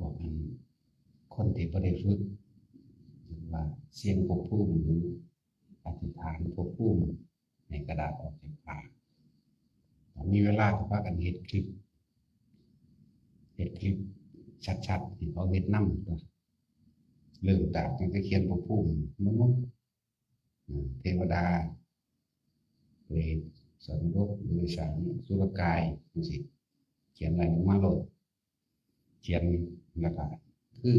บอกมันคนที่บ่ได้ฝึกว่าเสียงภพภูมิหรืออธิษฐานภพภูมิในกระดาษออกจากปากมีเวลาก็พากันเฮ็ดคลิปชัดๆที่เขาเฮ็ดนำตัวเริ่มจากตั้งแต่เขียนภพภูมิมนุษย์เทวดาเปรตสัตว์นรกเดรัจฉานสุรกายจังซี่เขียนอะไรลงมาโลดเขียนแล้วก็คือ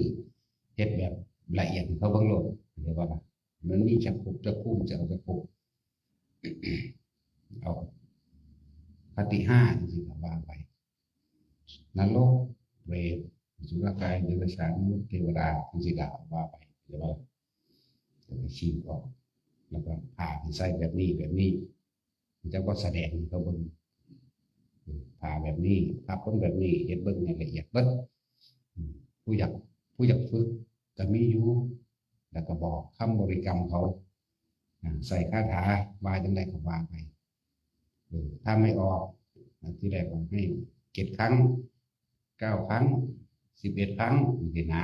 เฮ็ดแบบละเอียดให้เขาเบิ่งโลดเรียกว่ามันมีจักภพจักภูมิจะเอาจักภพเอาคติ5จังซี่ก็ว่าไปนรกเปรตสุรกายเดรัจฉานมนุษย์เทวดาจังซี่ก็ว่าไปเรียกว่าจะไปชี้ออกแล้วก็ผ่าใส่แบบนี้มันจะก็แสดงให้เขาเบิ่งผ่าแบบนี้ผ่าพ้นแบบนี้เฮ็ดเบิ่งให้ละเอียดเบิดผู้อยากฝึกก็มีอยู่แล้วก็บอกคำบริกรรมเขาใส่คาถาว่าจังได๋ก็ว่าไปถ้าไม่ออกที่แรกก็ให้7 ครั้ง 9 ครั้ง 11 ครั้งจังซี่นะ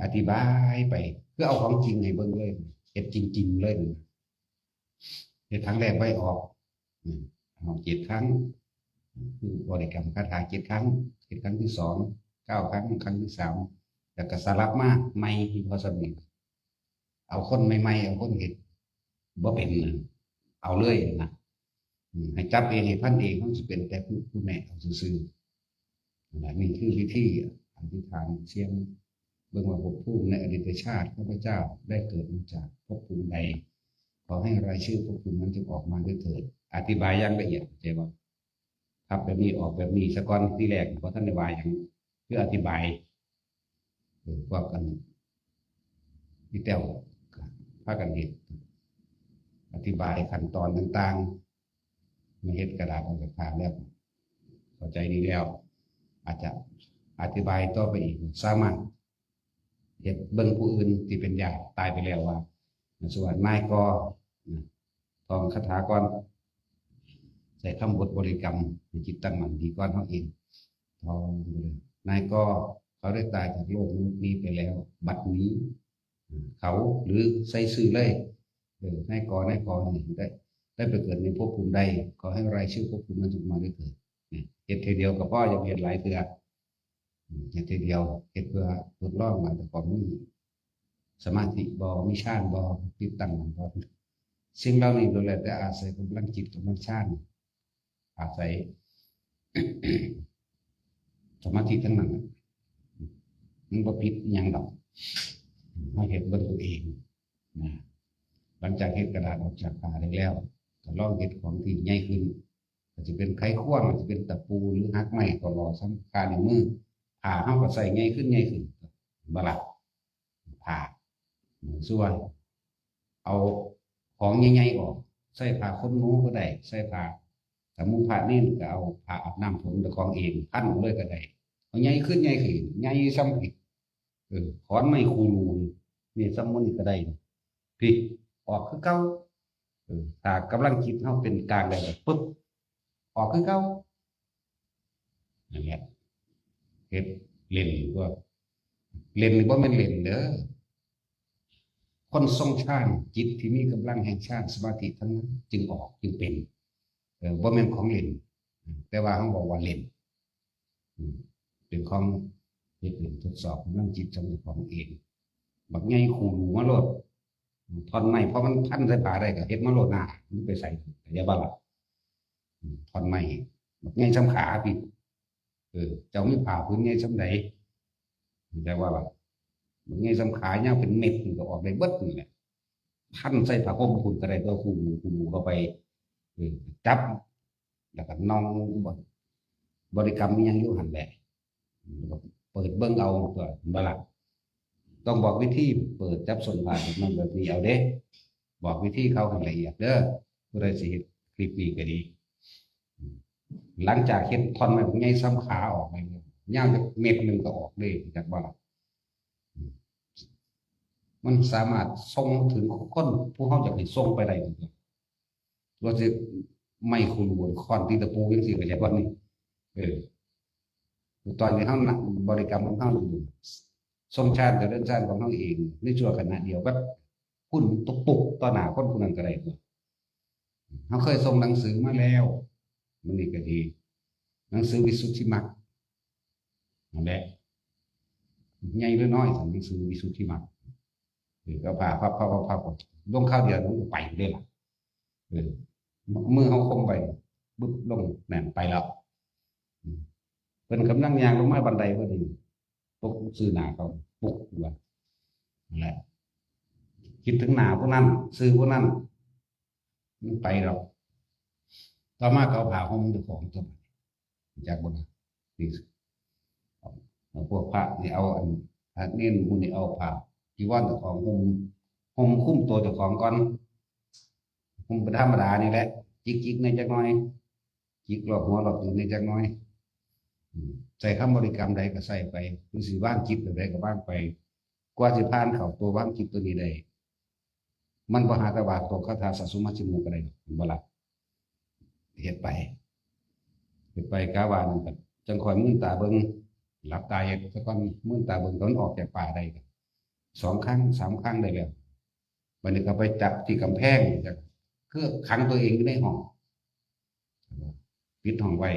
อธิบายไปคือเอาของจริงให้เบิ่งเลยเฮ็ดจริงๆเลยเฮ็ดครั้งแรกไว้ออกเอา7 ครั้งคือบริกรรมคาถา7 ครั้งครั้งที่2 9 ครั้งครั้งที่3แล้วก็สลับมาใหม่พอสำเร็จเอาคนใหม่ๆเอาคนเฮ็ดบ่เป็นเอาเลยนะให้จับเองให้พันเองต้องสิเป็นแต่ผู้แม่เอาซื่อๆนี่คือวิธีอธิษฐานเสียงเบิ่งว่าภพภูมิในอดีตชาติข้าพเจ้าได้เกิดมาจากภพภูมิใดขอให้รายชื่อภพภูมินั้นจงออกมาด้วยเถิดอธิบายอย่างละเอียดเข้าใจบ่ครับแบบนี้ออกแบบนี้ซะก่อนที่แรกเพราะท่านได้ว่าอย่างคืออธิบายว่ากันพี่แต้วพากันเฮ็ดอธิบายขั้นตอนต่างๆมาเฮ็ดกระดาษออกจากภาพแล้วเข้าใจดีแล้วอาจจะอธิบายต่อไปอีกสามารถเฮ็ดเบิ่งผู้อื่นที่เป็นญาติตายไปแล้วว่าสวัสดิ์นายก็ท่องคาถาก่อนใส่คำบทบริกรรมจิตตั้งมั่นดีก่อนเฮาเองท่องเลยนายก็เขาได้ตายจากโลกนี้ไปแล้วบัดนี้เขาหรือใส่ชื่อเลยนายกนี่ได้ไปเกิดในภพภูมิใดขอให้รายชื่อภพภูมินั้นจงมาด้วยเถิดเฮ็ดทีเดียวก็พออย่าเฮ็ดหลายเทื่อเฮ็ดทีเดียวเฮ็ดเพื่อทดลองว่าแต่ก่อนมีสมาธิบ่มีฌานบ่จิตตั้งมั่นบ่สิ่งเหล่านี้ล้วนแล้วแต่อาศัยกำลังจิตกำลังฌานอาศัย สมาธิทั้งนั้นมันบ่ผิดหยังดอกให้เห็นเบิ่งตัวเองนะหลังจากเฮ็ดกระดาษออกจากผ้าได้แล้วก็ลองเฮ็ดของที่ใหญ่ขึ้นก็จะเป็นไขควงอาจจะเป็นตะปูหรือหักไม้ก็รอสำคัญในมือผ้าเฮาก็ใส่ใหญ่ขึ้นบ่ล่ะผ้าส่วนเอาของใหญ่ๆออกใส่ผ้าขนหนูก็ได้ใส่ผ้าแต่มุงผ้านี่ก็เอาผ้าอาบน้ำฝนตะกองเองพันเลยก็ได้เอาใหญ่ขึ้นใหญ่ซ้ำอีกขอนไม้คูรูนี่ซ้ำมันก็ได้พี่ออกคือเก่าถ้ากำลังคิดเฮาเป็นกลางได้ปึ๊บออกคือเก่านั่นแหละเฮ็ดเล่นก็เล่นบ่แม่นเล่นเด้อคนทรงฌานจิตที่มีกำลังแห่งฌานสมาธิทั้งนั้นจึงออกจึงเป็นบ่แม่นของเล่นแต่ว่าเขาบอกว่าเล่นเป็นของเฮ็ดเล่นทดสอบกำลังจิตของเองบักใหญ่ขู่มาโลดท่อนไม้เพราะมันพันใส่ผ้าได้ก็เฮ็ดมาโลดหน้ามันไปใส่อย่าบ้าล่ะท่อนไม้บักใหญ่ซ้ำขาพี่เจ้ามีผ้าพื้นใหญ่ซ้ำใดแต่ว่าล่ะบักใหญ่ซ้ำขายาวเป็นเม็ดมันก็ออกได้เบิดนี่แหละพันใส่ผ้าห่มคุณก็ได้ตัวขู่เข้าไปจับแล้วก็นองบริกรรมมีหยังอยู่หั่นแหละเปิดเบิ่งเอาตัวบ่ล่ะต้องบอกวิธีเปิดจับส่วนผ่านมันแบบนี้เอาเด้บอกวิธีเขาให้ละเอียดเด้อผู้ใดสิเฮ็ดคลิปนี้ก็ดีหลังจากเฮ็ดท่อนไม้ใหญ่ซ้ำขาออกไปยาวจากเม็ดนึงก็ออกได้จักบ่ล่ะมันสามารถส่งถึงคนผู้เฮาอยากให้ส่งไปได้ว่าสิไม่คูณวนค้อนตีตะปูจังซี่ก็จะบ่นี่ตอนนี้เฮาบริกรรมของเฮาอยู่ทรงฌานกับเดินฌานของเขาเองในชั่วขณะเดียวก็พุ่นตุกปุกต่อหน้าคนผู้นั้นก็ได้เขาเคยส่งหนังสือมาแล้วมันนี่ก็ดีหนังสือวิสุทธิมรรคนั่นแหละใหญ่หรือน้อยหนังสือวิสุทธิมรรคก็พาลงข้าวเดียวลงไปได้ล่ะมือเขาคมไปบึ้บลงแน่นไปแล้วเป็นกำลังยางลงมาบันไดพอดีตกซื้อหนาเขาปุกว่านั่นแหละคิดถึงหนาพวกนั้นซื้อพวกนั้นมันไปเราต่อมาเขาผ่าห้องเจ้าของตัวจากบนนี่พวกพระนี่เอาอันพระเน้นมูนี่เอาผ่าจีวรเจ้าของห่มคุ้มตัวเจ้าของก่อนห่มเป็นธรรมดานี่แหละจิกในจักน้อยจิกหลอกหัวหลอกตื่นในจักน้อยใส่คำบริกรรมใดก็ใส่ไปหรือสิว่างจิตใดก็ว่างไปกว่าสิผ่านเข้าตัวว่างจิตตัวนี้ได้มันบ่หาตะวาตัวคาถาสัสสุมาชิมูก็ได้บ่ล่ะเฮ็ดไปกะว่านั่นก็จังคอยมื่นตาเบิ่งหลับตาเฮ็ดซะก่อนมื่นตาเบิ่งตอนออกจากป่าได้2 ครั้ง 3 ครั้งได้แล้วบัดนี้ก็ไปจับที่กำแพงจักคือขังตัวเองอยู่ในห้องปิดห้องไว้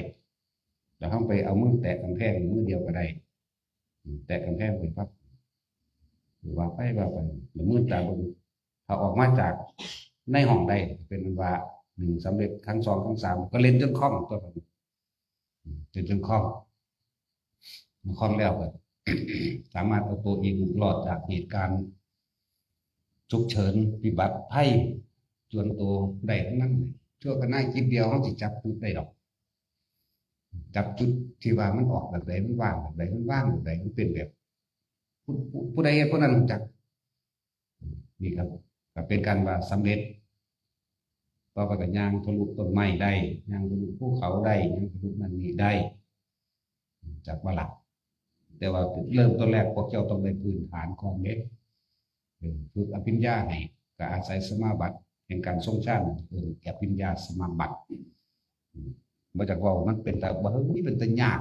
แล้วเขาไปเอามือแตะกำแพงมือเดียวก็ได้แตะกำแพงไปปั๊บหรือว่าไปแล้วมือตาบนเขาออกมาจากในห้องใดเป็นว่า1สำเร็จครั้ง 2 ครั้ง 3ก็เล่นจนคล่องตัวเล่นจนคล่องแล้วก็ สามารถเอาตัวเองรอดจากเหตุการณ์ฉุกเฉินวิบัติภัยจวนตัวได้ทั้งนั้นชั่วขณะคิดเดียวเขาสิจับจุดได้ดอกจับจุดที่ว่ามันออกแบบใดมันว่างแบบใดมันว่างแบบใดมันเป็นแบบผู้ใดผู้นั้นจักนี่ครับก็เป็นการว่าสำเร็จต่อไปก็ย่างทะลุต้นไม้ได้ย่างทะลุภูเขาได้ย่างทะลุนั่นนี่ได้จากว่าหลักแต่ว่าเริ่มต้นแรกพวกเจ้าต้องได้พื้นฐานก่อนเด็กฝึกอภิญญาให้ก็อาศัยสมาบัติแห่งการทรงฌานอภิญญาสมาบัติมาจากว่ามันเป็นแต่บ่เฮ้ยเป็นแต่ยาก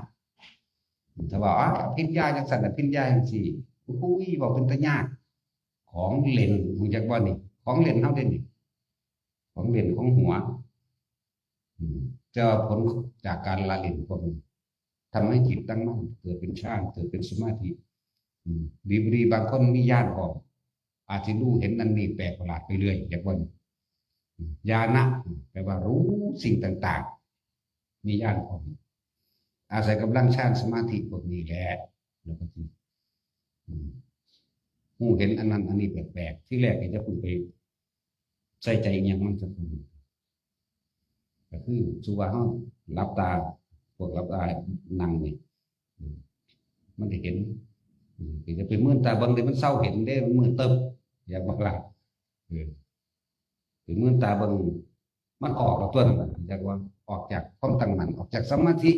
ถ้าว่าอภิญญาจังซั่นอภิญญาจังซี่อุ้ยบอกเป็นแต่ยากของเล่นมึงจักว่านี่ของเล่นเฮาเด้นี่ของเล่นของหัวจะผลจากการละเล่นพวกนี้ทำให้จิตตั้งมั่นเกิดเป็นฌานเกิดเป็นสมาธิดีบางคนมีญาณออกอาจจะรู้เห็นนั่นนี่แปลกประหลาดไปเรื่อยอย่างว่าญาณะแปลว่ารู้สิ่งต่างๆมีญาณออก อาศัยกำลังฌานสมาธิพวกนี้แหละแล้วก็ที่หูเห็นอันนั้นอันนี้แปลกๆที่แรกจะคุณไปใส่ใจอย่างมันจะคุณก็คือสุว่าเขารับตาพวกรับตานั่งนี่มันจะเห็นจะไปมื่นตาบางทีมันเศร้าเห็นได้มันมื่นเติบอยากบอกละถึงมื่นตาบางมันออกแล้วตัวนั้นจากว่าออกจากความตั้งมั่นออกจากสมาธิ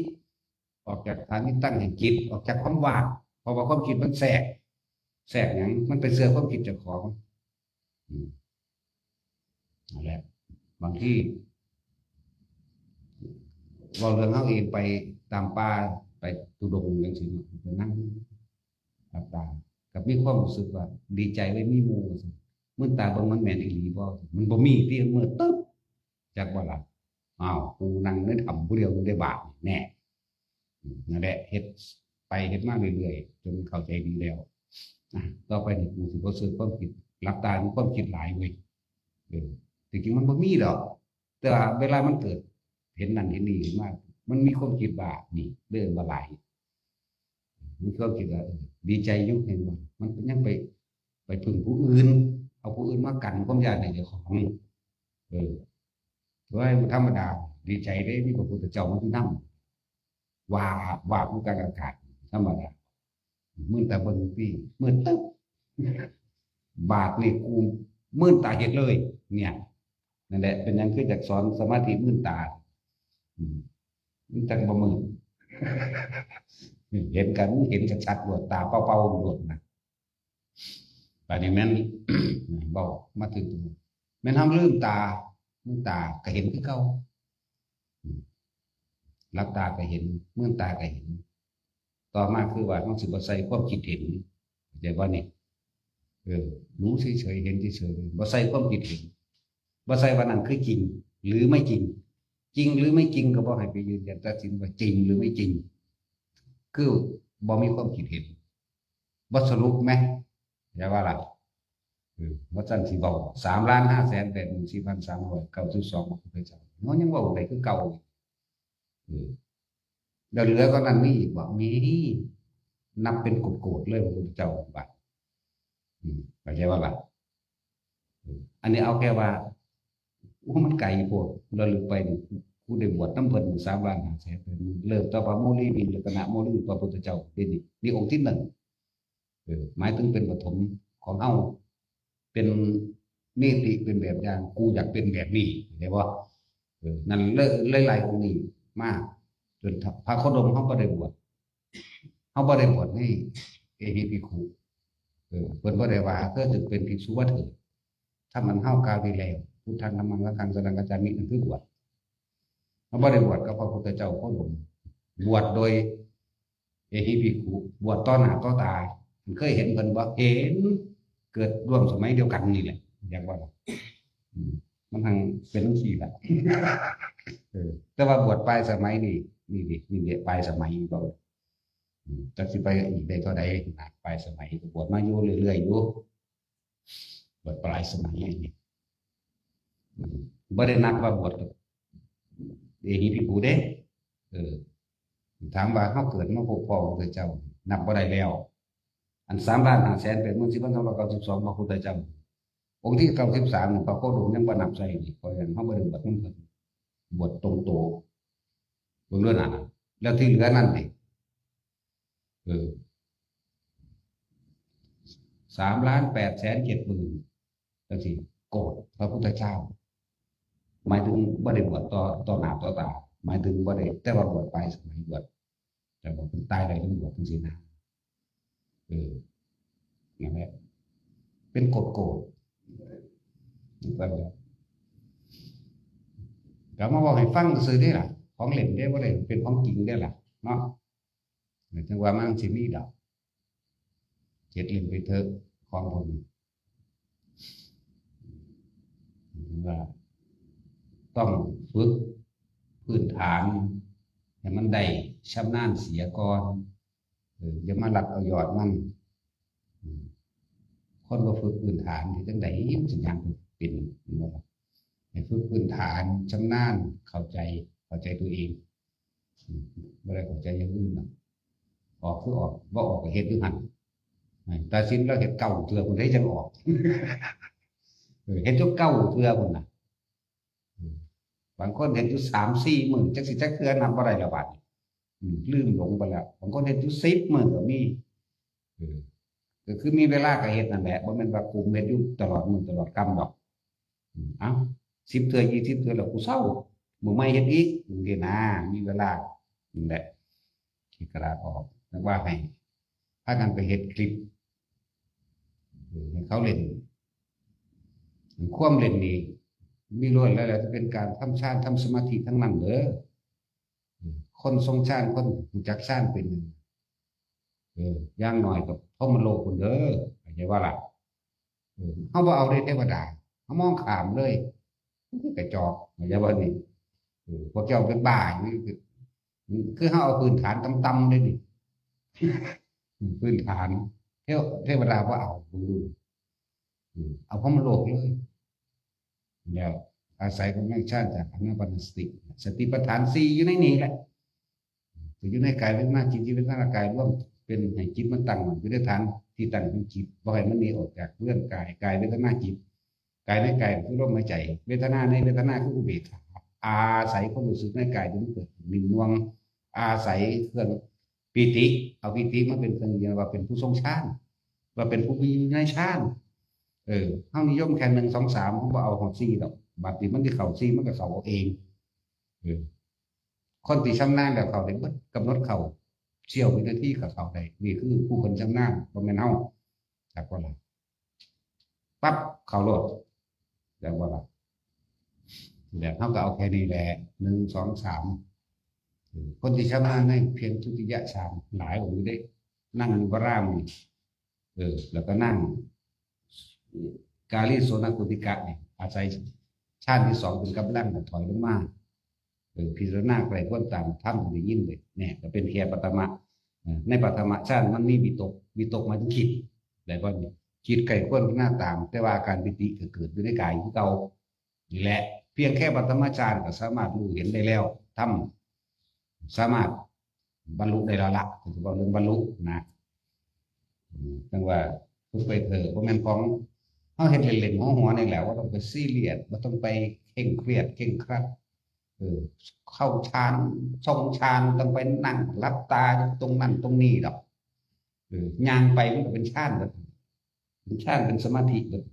ออกจากฐานที่ตั้งแห่งจิตออกจากความว่างเพราะว่าความคิดมันแทรกอย่างมันเป็นเสื้อความคิดเจ้าของนั่นแหละบางที่ว่าเรื่องเขาเองไปตามป่าไปตุดงอย่างสิ่งนั้นไปนั่งรับตากับมีความรู้สึกว่าดีใจไว้มีมูเมื่อตาบางมันแมนอีหลีบ่มันบ่มีที่เมื่อตึ๊บจากบ่ล่ะอ้าวกูนั่งนึกทำผู้เดียวได้บาปแน่นั่นแหละเฮ็ดไปเฮ็ดมาเรื่อยๆจนเข้าใจดีแล้วต่อไปนี่กูสิบ่ซื้อความคิดรับตามีความคิดหลายเว้ยจริงๆมันบ่มีดอกแต่ว่าเวลามันเกิดเห็นนั่นเห็นนี่มากมันมีความคิดบาปนี่เดินมาหลายมีความคิดว่าดีใจยุ่งเห็นว่ามันยังไปพึ่งผู้อื่นเอาผู้อื่นมากันความอยากในเจ้าของด้วยธรรมดาดีใจได้มีพระพุทธเจ้ามาที่นั่งว่าผู้การอากาศธรรมดามื่นตาเบิ่งพี่มื่นตึ๊บบาทนี่กูมื่นตาเห็นเลยเนี่ยนั่นแหละเป็นยังคือจากสอนสมาธิมื่นตามันจังบ่มือเห็นกันเห็นชัดๆดวดตาเป้าๆดวดนะแต่นี่แม่นบอกมาถึงแม่นทำลืมตามื่นตาก็เห็นที่เก่ารับตาก็เห็นมื่นตาก็เห็นต่อมาคือว่าต้องสึกว่าใส่ความคิดเห็นใจว่านี่รู้เฉยๆเห็นเฉยๆบ่ใส่ความคิดเห็นบ่ใส่ว่านั่นคือจริงหรือไม่จริงจริงหรือไม่จริงก็บ่ให้ไปยืนยันตัดสินว่าจริงหรือไม่จริงคือบ่มีความคิดเห็นบ่สรุปไหมอย่าว่าล่ะว่าจันสิบอก3,584,392พระพุทธเจ้าน้องยังบอกได้คือเก่าเดี๋ยวเหลือก็นั่นนี่บอกมีนับเป็นโกดเลยพระพุทธเจ้าบัดเข้าใจว่าล่ะอันนี้เอาแค่ว่ามันไกลโพดเราลืมไปกูได้บวชน้ำเพิ่น3,500,000เริ่มต่อพระโมลีบินลักษณะโมลีพระพุทธเจ้าเป็นนี่องค์ที่หนึ่งหมายถึงเป็นปฐมของเฮาเป็นเนติเป็นแบบอย่างกูอยากเป็นแบบนี้เห็นป่ะนั่นหลายๆองค์นี้มากจนพระโคดมเขาก็ได้บวชให้เอหิภิกขุเพิ่นบ่ได้ว่าเธอจึงเป็นภิกษุว่าเถิดถ้ามันเฮากาวดีแล้วพุทธังธัมมังสังฆังสรณังคัจฉามินั่นคือบวชเขาบ่ได้บวชกับพระพุทธเจ้าโคดมบวชโดยเอหิภิกขุบวชต่อหน้าต่อตาเคยเห็นเพิ่นบ่เห็นเกิดร่วมสมัยเดียวกันนี่แหละอย่างว่ามันทางเป็นทั้งสี่แหละแต่ว่าบวชปลายสมัยนี่ปลายสมัยก็จะสิไปอีกได้เท่าใดปลายสมัยบวชมาอยู่เรื่อยๆอยู่บวชปลายสมัยนี่บ่ได้นักว่าบวชเอหิภิกขุเด้ถามว่าเฮาเกิดมาพบพ่อพระพุทธเจ้านับบ่ได้แล้วอัน3,584,392พระพุทธเจ้าองค์ที่93พระโคดมยังบ่นับใส่นี่เพราะฉะนั้นเฮาบ่ได้บวชนำเพิ่นบวชตรงโตเบิ่งเรื่องนั้นแล้วที่เหลือนั่นดิ3,870,000จังซี่โกรธพระพุทธเจ้าหมายถึงบ่ได้บวชต่อหน้าต่อตาหมายถึงบ่ได้แต่ว่าบวชไปสมัยบวชแต่บอกเพิ่นตายได้ถึงบวชจังซี่นะนั่นแหละเป็นโกรธก็มาบอกให้ฟังซื่อได้ล่ะของเล่นได้บ่ได้เป็นของจริงได้ล่ะเนาะจังว่ามันสิมีดอกเจ็ดเล่นไปเถอะของผมว่าต้องฝึกพื้นฐานให้มันได้ชำนาญเสียก่อนอย่ามาหลักเอายอดมันคนก็ฝึกพื้นฐานที่จังได๋สิยังเป็นให้ฝึกพื้นฐานชำนาญเข้าใจตัวเอง ไม่ได้เข้าใจอย่างอื่นนะออกคือออกว่าออกกับเฮ็ดอยู่หันตาสินเราเฮ็ดเก่าเถื่อคนได้จังออกเฮ็ดจนเก่าเถื่อคนน่ะบางคนเฮ็ดอยู่3-4 มื้อจักสิจักเทื่อนับบ่ได้แล้วบัดลืมหลงไปแล้วบางคนเฮ็ดอยู่10 มื้อก็มีก็คือมีเวลาก็เฮ็ดนั่นแหละบ่แม่นว่าคุมเฮ็ดอยู่ตลอดมื้อตลอดกำดอกเอ้า10 เทื่อ20 เทื่อแล้วกูเซามื้อใหม่เฮ็ดอีกจังซี่นะมีเวลานั่นแหละที่กระดาษออกนึกว่าให้พากันไปเฮ็ดคลิปให้เขาเล่นความเล่นนี่มีล้วนแล้วแหละจะเป็นการทำฌานทำสมาธิทั้งนั้นเด้อคนทรงฌานคนรู้จักฌานเป็นอย่างน้อยกับพรหมโลกคนเด้อเข้าใจว่าล่ะเฮาบ่เอาได้เทวดาเฮามองข้ามเลยกระจอกเข้าใจว่านี่พวกเจ้าเป็นบ้านี่คือเฮาเอาพื้นฐานต่ำๆเลยนี่พื้นฐานเทวดาบ่เอาเอาพรหมโลกเลยแล้วอาศัยกำลังฌานจากอนาปานสติปัฏฐาน4อยู่ในนี้แหละอยู่ในกายเวทนาจิตวิญญาณกายร่วมเป็นให้จิตมันตั้งอยู่ในฐานที่ตั้งของจิตบ่ให้มันหนีออกจากเรื่องกายเวทนาจิตกายในกายคือลมหายใจเวทนาในเวทนาคืออุเบกขาอาศัยความรู้สึกในกายจนเกิดนิ่งนวงอาศัยเครื่องปีติเอาปีติมาเป็นเครื่องยืนยันว่าเป็นผู้ทรงฌานว่าเป็นผู้มีในฌานเฮานิยมแค่1 2 3บ่เอาฮอด4ดอกบัดนี้มันสิเข้า4มันก็เข้าเอาเองคนที่ชำนาญแบบเขาได้เบิดกำหนดเข้าเชี่ยววินาทีก็เข้าได้นี่คือผู้คนชำนาญบ่แม่นเฮาจักว่าล่ะปั๊บเข้าโลดจักว่าล่ะแบบเฮาก็เอาแค่นี้แหละ1 2 3คนที่ชำนาญในเพียงทุติยฌานหลายองค์อยู่เด้นั่งวรามนี่แล้วก็นั่งกาลิโสนกุติกะเนี่ยอาศัยฌานที่2เป็นกำลังถอยลงมาพิจารณาไกลพ้นตามถ้ำถึงยิ่งเลยเนี่ยก็เป็นแค่ปฐมะในปฐมฌานมันมีวิตกมาถึงคิดได้บ่นี่คิดไกลพ้นหน้าตามแต่ว่าการปิติเกิดอยู่ในกายของเรานี่แหละเพียงแค่ปฐมฌานก็สามารถรู้เห็นได้แล้วทำสามารถบรรลุได้แล้วละถือว่าเรื่องบรรลุนะจังว่าทุกไปเถอะเพราะมันของเขาเห็นเล่นๆหัวๆนี่แหละว่าต้องไปซีเรียสว่าต้องไปเคร่งเครียดเคร่งครัดเข้าฌานทรงฌานต้องไปนั่งรับตาตรงนั้นตรงนี้ดอกย่างไปมันก็เป็นฌานเลยเป็นฌานเป็นสมาธิเลย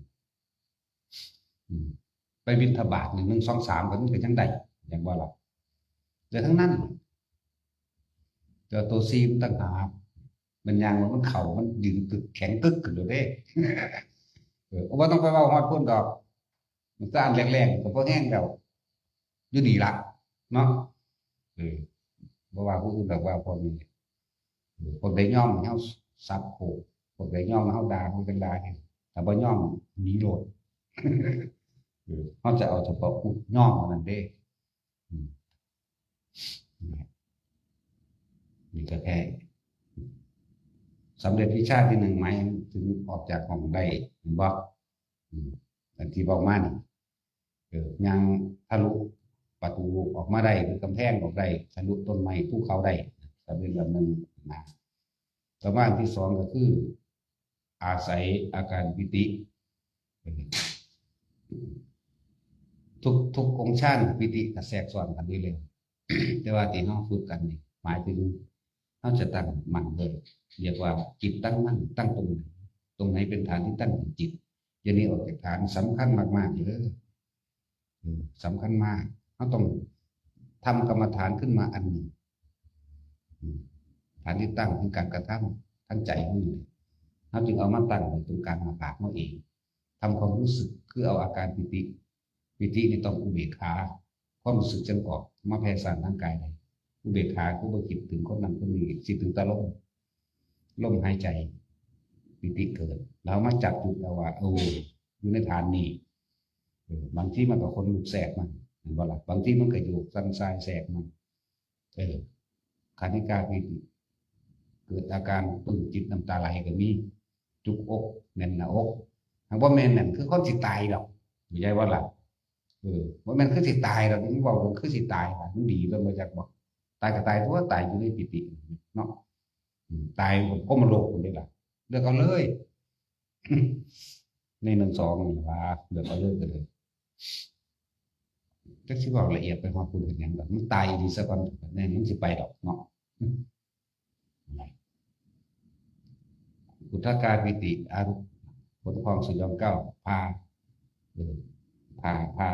ไปบิณฑบาต1 2 3ก็มันเป็นจังใดอย่างว่าเราแต่ทั้งนั้นเจอตัวซีมต่างหากมันยางมันเข่ามันยืนตึกแข็งตึกขึ้นเลยเด้ว่าต้องไปว่าฮอดพุ่นดอกมันซ่านแรงๆก็พอแห้งแล้วอยู่นี่ละเนาะบ่ว่าผู้อื่นดอกว่าพอมีพวกได้ย่อมเฮาซับโขพวกได้ย่อมเฮาด่ามันกันด่าเนี่ยถ้าบ่ย่อมหนีโลดเฮาจะเอาเฉพาะผู้ย่อมนั่นเด้นี่ก็แค่สำเร็จวิชาที่1ไหมถึงออกจากห้องได้เห็นบ่อันที่บอกมานี่ยังทะลุประตูออกมาได้หรือกำแพงออกได้ทะลุต้นไม้ภูเขาได้สำเร็จแบบนึงนะประมาณที่2ก็คืออาศัยอาการปิติทุกองค์ฌานปิติก็แทรกซ้อนกันนี่เลยแต่ว่าที่เฮาฝึกกันนี่หมายถึงเฮาจะตั้งมั่นเลยเรียกว่าจิตตั้งมั่นตั้งตรงไหนเป็นฐานที่ตั้งของจิตอย่างนี้ออกจากฐานสำคัญมากๆเลยสำคัญมากเขาต้องทำกรรมฐานขึ้นมาอันหนึ่งฐานที่ตั้งของการกระทำทั้งใจของเราเขาจึงเอามาตั้งไว้ตรงกลางหน้าผากเขาเองทำความรู้สึกคือเอาอาการปิติในต้องอุเบกขาความรู้สึกจังออกมาแผ่ซ่านทางกายได้อุเบกขาคือบ่คิดถึงคนนั้นคนนี้คิดถึงแต่ลมหายใจปิติเกิดเรามาจับจุดเอาว่าอยู่ในฐานนี้บางที่มันก็คนลุกแสกมันเห็นบ่ล่ะบางที่มันก็อยู่สันทรายแสกมันคานิกาปิติเกิดอาการปึ้งจิตน้ำตาไหลก็มีจุกอกแน่นหน้าอกหากว่าแม่นนั่นคือคนสิตายดอกไม่ใช่ว่าล่ะว่าแม่นคือสิตายดอกมันเว้าคือสิตายมันดีแล้วมาจากบ่ ตายก็ตายตัวตายอยู่ในปิติเนาะตายก็มาโลกคนนี้ล่ะเลือกเอาเลยในหนึ่งสองนี่ว่าเลือกเอาเลยก็เลยจะคิดว่าละเอียดไปความคุณเห็นอย่างแบบมันตายดีสักวันแน่มันจะไปดอกเนาะอุทกาปิติอารุผลความสุยอมเก้าพาพา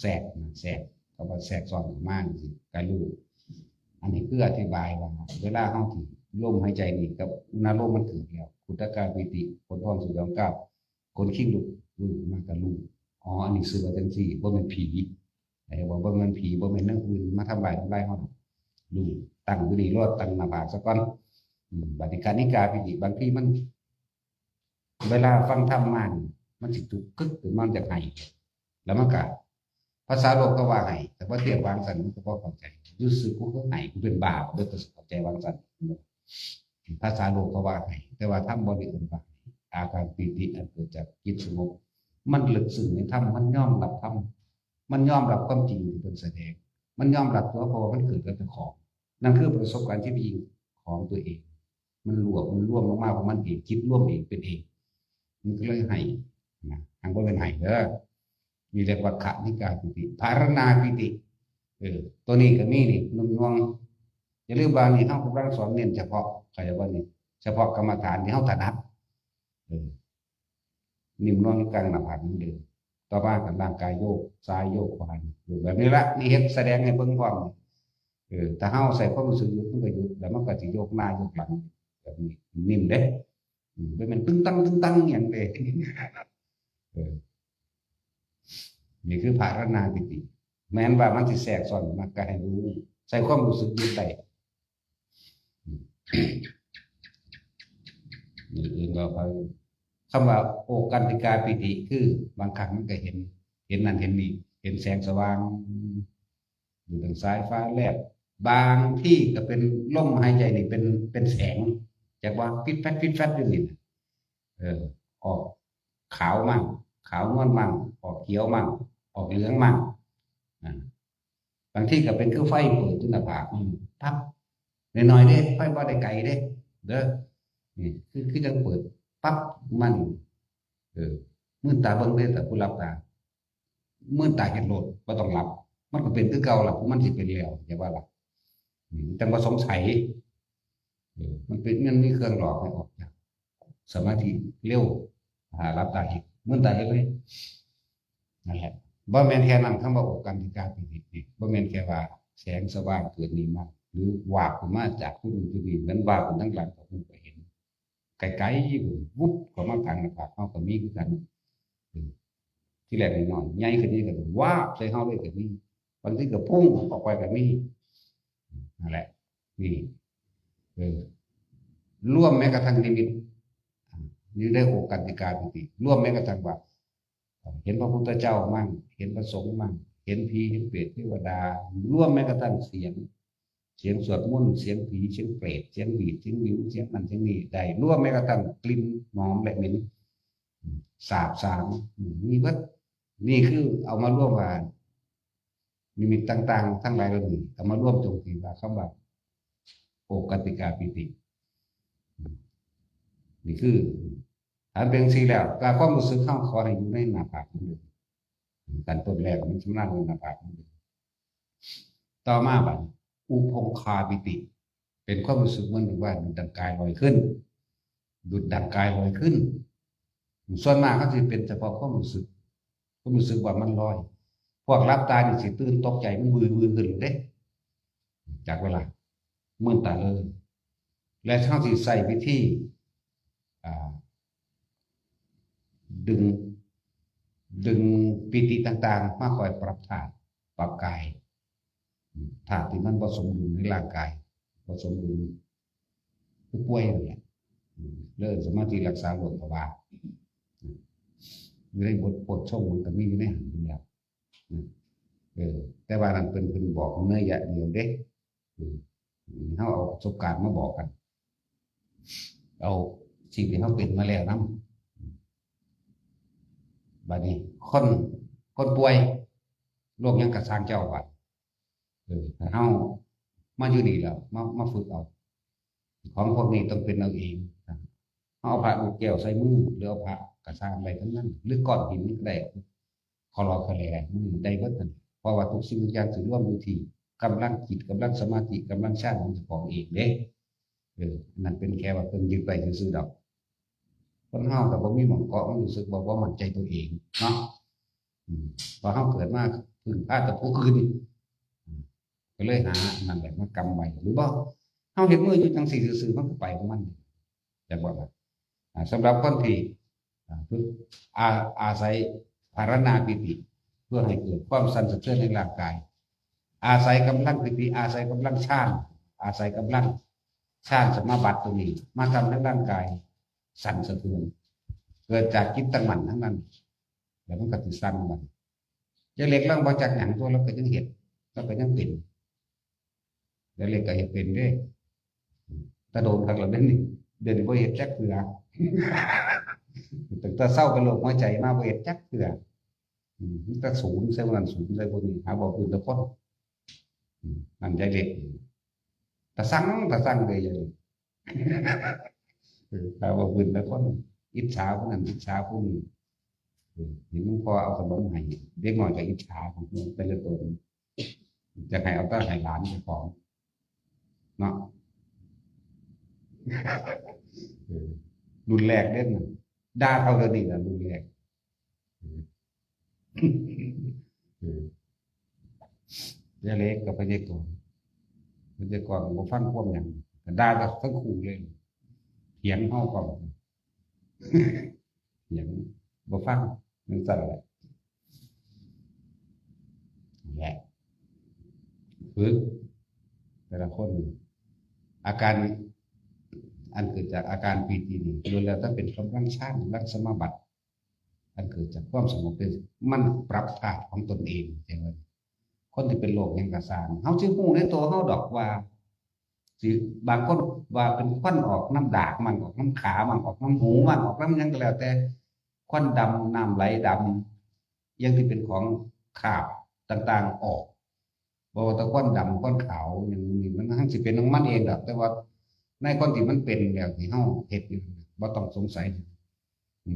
แทรกแทรกเขาว่าแทรกซ้อนมากสิการรู้อันนี้เพื่ออธิบายว่าเวลาห้องที่ลมหายใจนี่กับอุณหภูมิมันถึงแล้วอุทกาปิติผลความสุยอมเก้าคนขิ้งลุกมากกับลูกอ๋ออันนี้สื่อว่าจังสี่ว่าเป็นผีไอ้บอกว่ามันผีว่าเป็นนั่งอื่นมาทำลายห้องลูกตั้งอยู่ดีรอดตั้งหน้าผากสักก้อนบัติการนิกาปิติบางทีมันเวลาฟังธรรมมันสิตุกกึกหรือมันจะไห้แล้วมันก็ภาษาโลกก็ว่าไห้แต่ว่าเทียบวางสันมันก็พอเข้าใจรู้สึกกูก็ไห้กูเป็นบาปด้วยตัวเข้าใจวางสันภาษาโลกก็ว่าไห้แต่ว่าธรรมบริสุทธิ์ว่าอาการปีติอันเกิดจากจิตสงบมันลึกซึ้งในธรรมมันยอมรับธรรมมันยอมรับความจริงที่เป็นแสดงมันยอมรับตัวเพราะมันเกิดกับเจ้าของนั่นคือประสบการณ์ที่จริงของตัวเองมันรวมมากๆเพราะมันเองคิดร่วมเองเป็นเองมันก็เลยให้นะทางก็เป็นให้เด้อมีเรียกว่าขณิกาปิติภารณาปิติตัวนี้ก็มีนี่นุ่มนวลอย่าลืมว่านี่เขากำลังสอนเน้นเฉพาะใครว่านี่เฉพาะกรรมฐานที่เขาถนัดนิ่มนวลกลางหน้าผากนั่นเดิมต่อมากับร่างกายโยกซ้ายโยกขวาอยู่แบบนี้ละนี่เห็นแสดงให้เบิ่งพร้อมถ้าเขาใส่ความรู้สึกหยุดมันก็หยุดแล้วมันก็จะโยกหน้าโยกหลังแบบนี้นิ่มเด้เป็นมันตึ้งตั้งอย่างเด้นี่คือภารณาปิติแม้นว่ามันสิแทรกซ้อนมาก็ให้รู้ใส่ความรู้สึกอยู่ใต้นี่เองเราคำว่าโอกันติกาปิติคือบางครั้งมันก็เห็นนั่นเห็นนี่เห็นแสงสว่างอยู่ทางซ้ายฟ้าแลบบางที่ก็เป็นลมหายใจนี่เป็นแสงจากว่าฟิตแฟตอยู่นี่ออกขาวมั่งขาวนวลมั่งออกเขียวมั่งออกเหลืองมั่งบางที่ก็เป็นคือไฟเปิดจุดหน้าผากพับน้อยๆเด้ไฟบ่ได้ไกลเด้เด้อนี่คือจะเปิดปั๊บมันมื่นตาเบิ่งได้แต่ผู้รับตามื่นตาเห็นโลดบ่ต้องหลับมันก็เป็นคือเก่าล่ะมันสิเป็นแล้วอย่าว่าล่ะแต่บ่สงสัยมันมีเครื่องหลอกให้ออกจากสมาธิเร็วรับตาอีกมื่นตาเห็นเลยนั่นแหละบ่แม่นแค่นั้นคำว่าโอกันติกาปิตินี่บ่แม่นแค่ว่าแสงสว่างเกิดนี้มาหรือว่าขึ้นมาจากผู้อื่นผู้นี้นั้นว่าขึ้นทั้งหลังก็คงเห็นไกลๆวุบเข้ามาทางหน้าผากเฮาก็มีคือกันที่แรกน้อยๆใหญ่ขึ้นนี้ก็ว้าบใส่เฮาเลยก็มีบางทีก็พุ่งออกไปก็มีนั่นแหละนี่ร่วมแม้กระทั่งนิมิตนี่ได้โอกันติกาปิติร่วมแม้กระทั่งว่าเห็นพระพุทธเจ้ามั่งเห็นพระสงฆ์มั่งเห็นผีเห็นเปรตเทวดาร่วมแม้กระทั่งเสียงสวดมนต์เสียงผีเสียงเปรตเสียงบีดเสียงวิวเสียงนั่นเสียงนี้ได้ร่วมแม้กระทั่งกลิ่นหอมและเหม็นสาบสางมีเบิดนี่คือเอามาร่วมกันนิมิตต่างๆทั้งหลายเหล่านี้เอามาร่วมตรงที่ว่าคำว่าโอกันติกาปิตินี่คือถ้าเป็นสีแล้วการความรู้สึกเข้าขอให้อยู่ในหน้าผากนั่นเองการต้นแรกมันชำนาญในหน้าผากนั่นเองต่อมาบัดอุพงคาปิติเป็นความรู้สึกเหมือนว่าดุจดังกายลอยขึ้นดุจดังกายลอยขึ้นส่วนมากก็จะเป็นเฉพาะความรู้สึกว่ามันลอยพวกรับตานี่สิตื่นตกใจมันวืนขึ้นเด้จากเวลาเมื่อตาเลยและช่างสิใส่ไปที่ดึงปิติต่างๆมาคอยปรับธาตุปรับกายธาตุที่มันผสมดุลในร่างกายผสมดุลคือป่วยนั่นแหละเลิกสมาธิรักษาโรคภาวะอยู่ในบทปวดช่องมันก็มีอยู่ในหันอยู่แล้วแต่ว่านั้นเป็นบอกเนื้อหยะเดียวเด้เขาเอาประสบการณ์มาบอกกันเอาสิ่งที่เขาเป็นมาแล้วนำบัดนี้คนป่วยโรคยังกระสร้างเจ้าบัดเฮา มาอยู่นี่แล้วมาฝึกเอาของพวกนี้ต้องเป็นเอาเองเอาพระลูกแก้วใส่มือหรือเอาพระกระซางไปทั้งนั้นหรือก้อนหินก็ได้คอรอคอแลมือได้เบิดนั่นเพราะว่าทุกสิ่งทุกอย่างถือร่วมอยู่ที่กำลังจิตกำลังสมาธิกำลังฌานของเจ้าของเองเด้นั่นเป็นแค่ว่าเพิ่นยึดไปซื่อๆดอกคนเฮาก็บ่มีหม่องเกาะมันรู้สึกบ่มั่นใจตัวเองเนาะพอเฮาเกิดมาพึ่งพาแต่ผู้อื่นก็เลยหานั่นแหละมากำไว้หรือบ่เฮาเห็นมืออยู่จังซี่ซื่อๆมันก็ไปของมันจังว่าล่ะสำหรับคนที่ฝึกอาศัยภารณาปิติเพื่อให้เกิดความสั่นสะเทือนในร่างกายอาศัยกำลังปิติอาศัยกำลังฌานอาศัยกำลังฌานสมาบัติตรงนี้มาทำให้ร่างกายสั่นสะเทือนเกิดจากจิตตั้งมั่นทั้งนั้นแล้วมันก็ติดสั่นมันจะเล็กล่างบ่จากหยังตัวเราก็ยังเห็นเราก็ยังเป็นแล้วเล็กก็เห็นเป็นเด้ถ้าโดนครั้งละเดือนนี้บ่เห็นจักเทื่อตั้งแต่เศร้ากับโรคหัวใจมาบ่เห็นจักเทื่อตั้งศูนย์ใส่วันศูนย์ใส่บนนี้หาบ่พื้นตะพ้นนั่นใจเล็กแต่สั่งเลยอย่างนี้หาบ่พื้นตะพ้นอิจฉาผู้นั้นอิจฉาผู้นี้เห็นมันพอเอาขนมให้เด็กน้อยก็อิจฉาของแต่ละตนจะให้เอาต้าให้หลานไปของเนาะรุนแรงเด่นด่าเท่าเดิมนี่แหละรุนแรงเล็กกับพญากรบ่ฟังความหยังด่ากับทั้งคู่เลยเถียงเฮาก่อนเถียงบ่ฟังมันสั่นแหละแหละฝึกแต่ละคนอาการอันเกิดจากอาการปีตินี้โดยแล้วถ้าเป็นกำลังฌานลักษณะบัติอันเกิดจากความสงบเป็นมันปรับธาตุของตนเองใช่ไหมคนที่เป็นโรคแห่งกระสานเขาชื่อหูในตัวเขาดอกว่าสิบางคนว่าเป็นควันออกน้ำดากมันออกน้ำขามันออกน้ำหูมันออกน้ำยังก็แล้วแต่ควันดำน้ำไหลดำยังที่เป็นของขาบต่างๆออกบอกว่าตะควันดำควันขาวอย่างนี้มันทั้งสิเป็นของมันเองดอกแต่ว่าในคนที่มันเป็นแบบที่เฮาเฮ็ดอยู่บ่ต้องสงสัย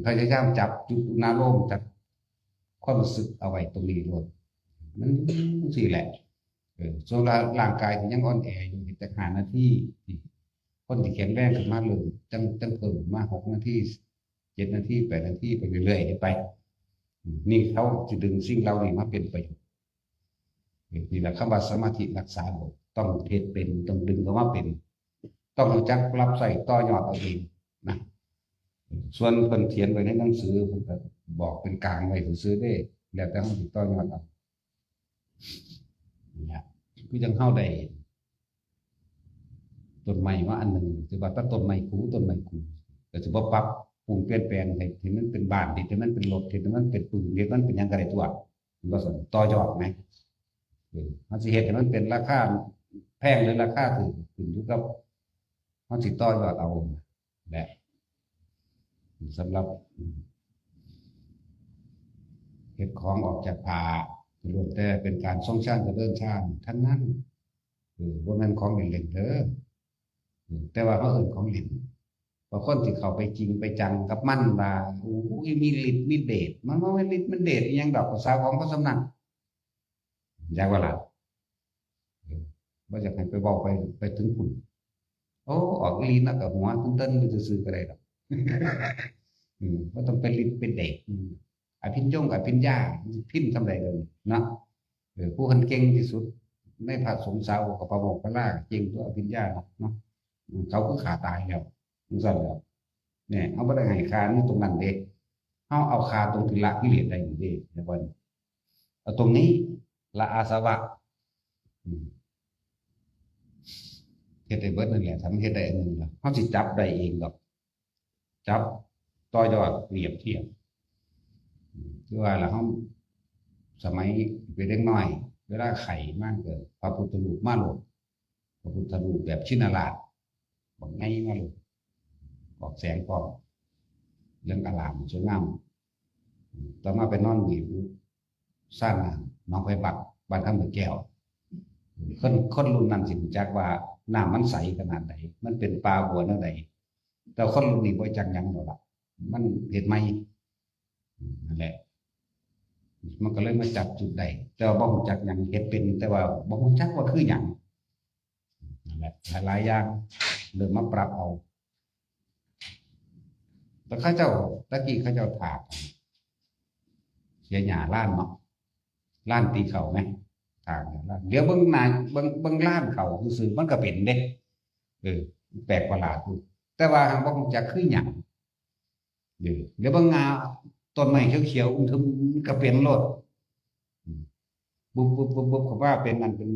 พยายามจับจุดอุณาโลมจับความรู้สึกเอาไว้ตรงนี้โลดมันสิแหละส่วนร่างกายที่ยังอ่อนแออยู่แต่5 นาทีคนที่แข็งแรงขึ้นมาเลยจังเพิ่มมา6 นาที7 นาที8 นาทีไปเรื่อยๆไปนี่เขาจะดึงสิ่งเหล่านี้มาเป็นประโยชน์นี่แหละคำว่าสมาธิรักษาโลกต้องเฮ็ดเป็นต้องดึงเข้ามาเป็นต้องรู้จักรับใส่ต่อยอดเอาเองนะส่วนเพิ่นเขียนไว้ในหนังสือเพิ่นก็บอกเป็นกลางไว้ซื่อๆเด้แล้วแต่เฮาสิต่อยอดเอาเนี่ยคือจังเฮาได้ต้นไม้มาอันหนึ่งสิว่าต้นไม้คูก็สิบ่ปรับปรุงเปลี่ยนแปลงให้ที่มันเป็นบ้านที่มันเป็นรถที่มันเป็นปืนที่มันเป็นหยังก็ได้ตัวมันบ่สนต่อยอดไหมเฮาสิเฮ็ดให้มันเป็นราคาแพงหรือราคาถูกขึ้นอยู่กับเฮาสิต่อยอดเอาแหละสำหรับเฮ็ดของออกจากผ้าล้วนแต่เป็นการทรงฌานเจริญฌานทั้งนั้นบ่แม่นของเล่นๆเด้อแต่ว่าเขาเอิ้นของเล่นเพราะคนที่เข้าไปจริงไปจังกับมันว่าโอ้ยมีฤทธิ์มีเดชมันบ่แม่นฤทธิ์มันเดชอีหยังดอกภาษาของเขาสำนักอยากว่าล่ะบ่อยากให้ไปเว้าไปถึงพุ่นโอ้ออกฤทธิ์แล้วก็หัวตึ้นๆอยู่ซื่อๆก็ได้ดอกบ่ต้องเป็นฤทธิ์เป็นเดชอภิญญาพิมพ์ทำได้เลยเนาะผู้คนเก่งที่สุดในพระสงฆ์สาวกพระโมคคัลลาเก่งตัวอภิญญาเนาะเขาก็ขาตายแล้วสั่นแล้วเนี่ยเอาบ่ได้ให้ค่านี่ตรงนั้นเด้เฮาเอาค่าตรงที่ละกิเลสได้นี่เด้เดี๋ยวก่อนเอาตรงนี้ละอาสวะเฮ็ดได้เบิดนั่นแหละทำเฮ็ดได้อันนึงล่ะเฮาสิจับได้เองดอกจับต่อยอดเปรียบเทียบคือว่าเราสมัยเป็นเด็กน้อยเวลาไข่มากเกินพระพุทธรูปมาโหลดพระพุทธรูปแบบชินราชบอกไงมาโหลดบอกแสงพร้อมเรื่องอลามสวยงามต่อมาไปนอนหนีบสร้างน้องไปบักบ้านข้ามเมืองแก้ว คนรุ่นนั้นสิรู้จักว่าน้ำมันใสขนาดไหนมันเป็นปลาหัวแนวใดแต่คนรุ่นนี้บ่จักหยังดอกล่ะมันเห็นไหมนั่นแหละมันก็เลยมาจับจุดใดแต่ว่าบ่รู้จักหยังเฮ็ดเป็นแต่ว่าบ่รู้จักว่าคือหยังนั่นแหละหลายๆอย่างเริ่มมาปรับเอาแต่เขาเจ้าตะกี้เขาเจ้าถากเสียหญ้าล้านเนาะล้านตีเข่าไหมถากล้านเดี๋ยวเบิ่งหน้าเบิ่งล้านเขาซื่อๆมันก็เป็นเด้แปลกประหลาดแต่ว่าหากบ่รู้จักคือหยังเดี๋ยวเบิ่งงาต้นไม้เขียวๆอุ้มทึมก็เป็นโลดบุบเขาว่าเป็นนั่นเป็น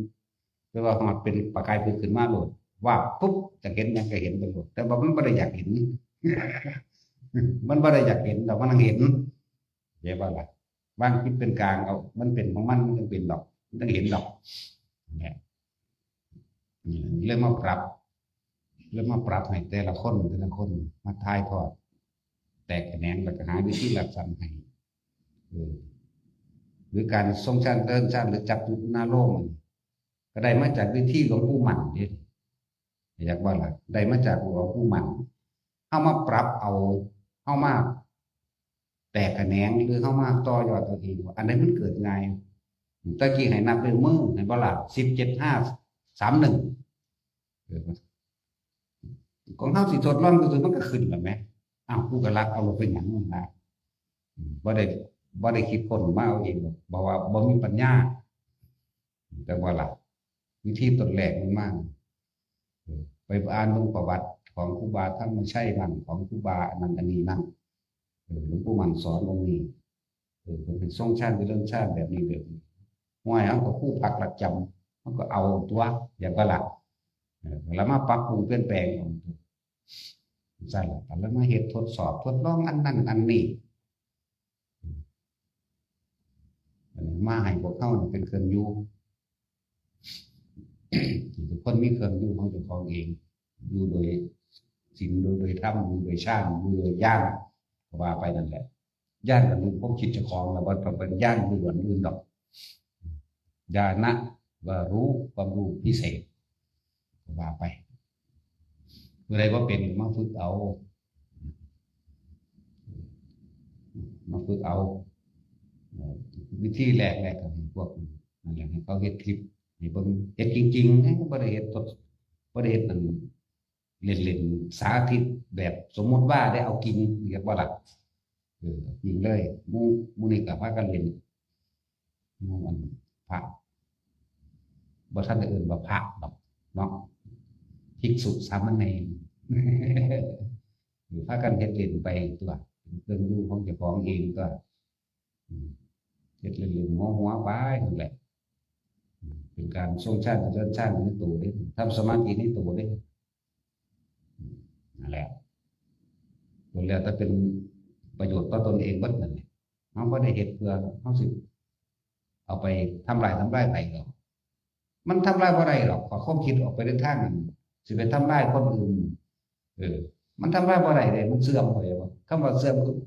แปลว่าหอดเป็นประกายขึ้นมาโลดว่าปุ๊บจะเห็นหยังก็เห็นไปโลดแต่ว่ามันบ่ได้อยากเห็น มันบ่ได้อยากเห็นแต่มันเห็นเดี๋ยวว่าล่ะบางคิดเป็นกลางเอามันเป็นของมันต้องเป็นดอกมันต้องเห็นดอกเนี่ยเริ่มมาปรับให้แต่ละคนมาทายทอดแตกแขนงแล้วก็หาวิธีรับสั่งให้หรือการทรงชาติเดินชาติหรือจับจุดหน้าโลกมันก็ได้มาจากวิธีหลวงปู่หมั่นนี่อยากว่าล่ะได้มาจากหลวงปู่หมั่นเข้ามาปรับเอาเข้ามาแตกแขนงหรือเข้ามาต่อยอดตัวเองว่าอันนี้มันเกิดไงตะกี้ให้นับเป็นมือในบ่ล่ะ17 5 3 1ของเฮาสิทดลองคือมันก็ขึ้นแล้วแหมอ้าวกูก็รักเอาลงเป็นหยังมันนะบ่ได้คิดคนมาเอาเองหรอกบอกว่าบ่มีปัญญาแต่ว่าล่ะวิธีต้นแรกมันมากไปอ่านเรื่องประวัติของครูบาท่านไม่ใช่นั่นของครูบาอันนั้นอันนี้นั่นหลวงปู่มั่นสอนตรงนี้เป็นทรงชาติเป็นเรื่องชาติแบบนี้ห่วยเอาก็คู่พักหลักจำมันก็เอาตัวอย่างก็ละแล้วมาปรับปรุงเปลี่ยนแปลงใช่แล้วมาเหตุทดสอบทดลองอันนั้นอันนี้มาให้พวกเขาเป็นเครื่องอยู่ทุกคนมีเครื่องอยู่ของเจ้าของเองอยู่โดยศีลโดยธรรมอยู่โดยฌานอยู่โดยญาณว่าไปนั่นแหละญาณกับลุงพวกคิดเจ้าของแล้วว่าเป็นญาณดูหลื่นดอกญาณะว่ารู้ความรู้พิเศษว่าไปอะไรว่าเป็นมาฝึกเอาวิธีแรกกับพวกนั่นแหละให้เขาเฮ็ดคลิปให้เบิ่งเฮ็ดจริงๆบ่ได้เฮ็ดนั่นเล่นๆสาธิตแบบสมมติว่าได้เอากินเรียกว่าล่ะยิงเลยมูนี่ก็พากันเล่นมันพระบ่ทันได้เอิ้นว่าพระดอกเนาะภิกษุสามเณรพากันเฮ็ดเล่นไปตัวเครื่องอยู่ของเจ้าของเองก็เฮ็ดเล่นๆหัวไปนั่นแหละเป็นการทรงชาติเดินชาติในตัวเด้ทำสมาธิในตัวเด้นั่นแหละแล้วถ้าเป็นประโยชน์ต่อตนเองเบิดนั่นแหละเขาบ่ได้เฮ็ดเพื่อเขาสิเอาไปทำลายไปหรอกมันทำลายบ่ได้หรอกขอความคิดออกไปในทางนั้นสิไปทำลายคนอื่นมันทำลายบ่ได้เลยมันเสื่อมไปว่าคำว่าเสื่อมคือ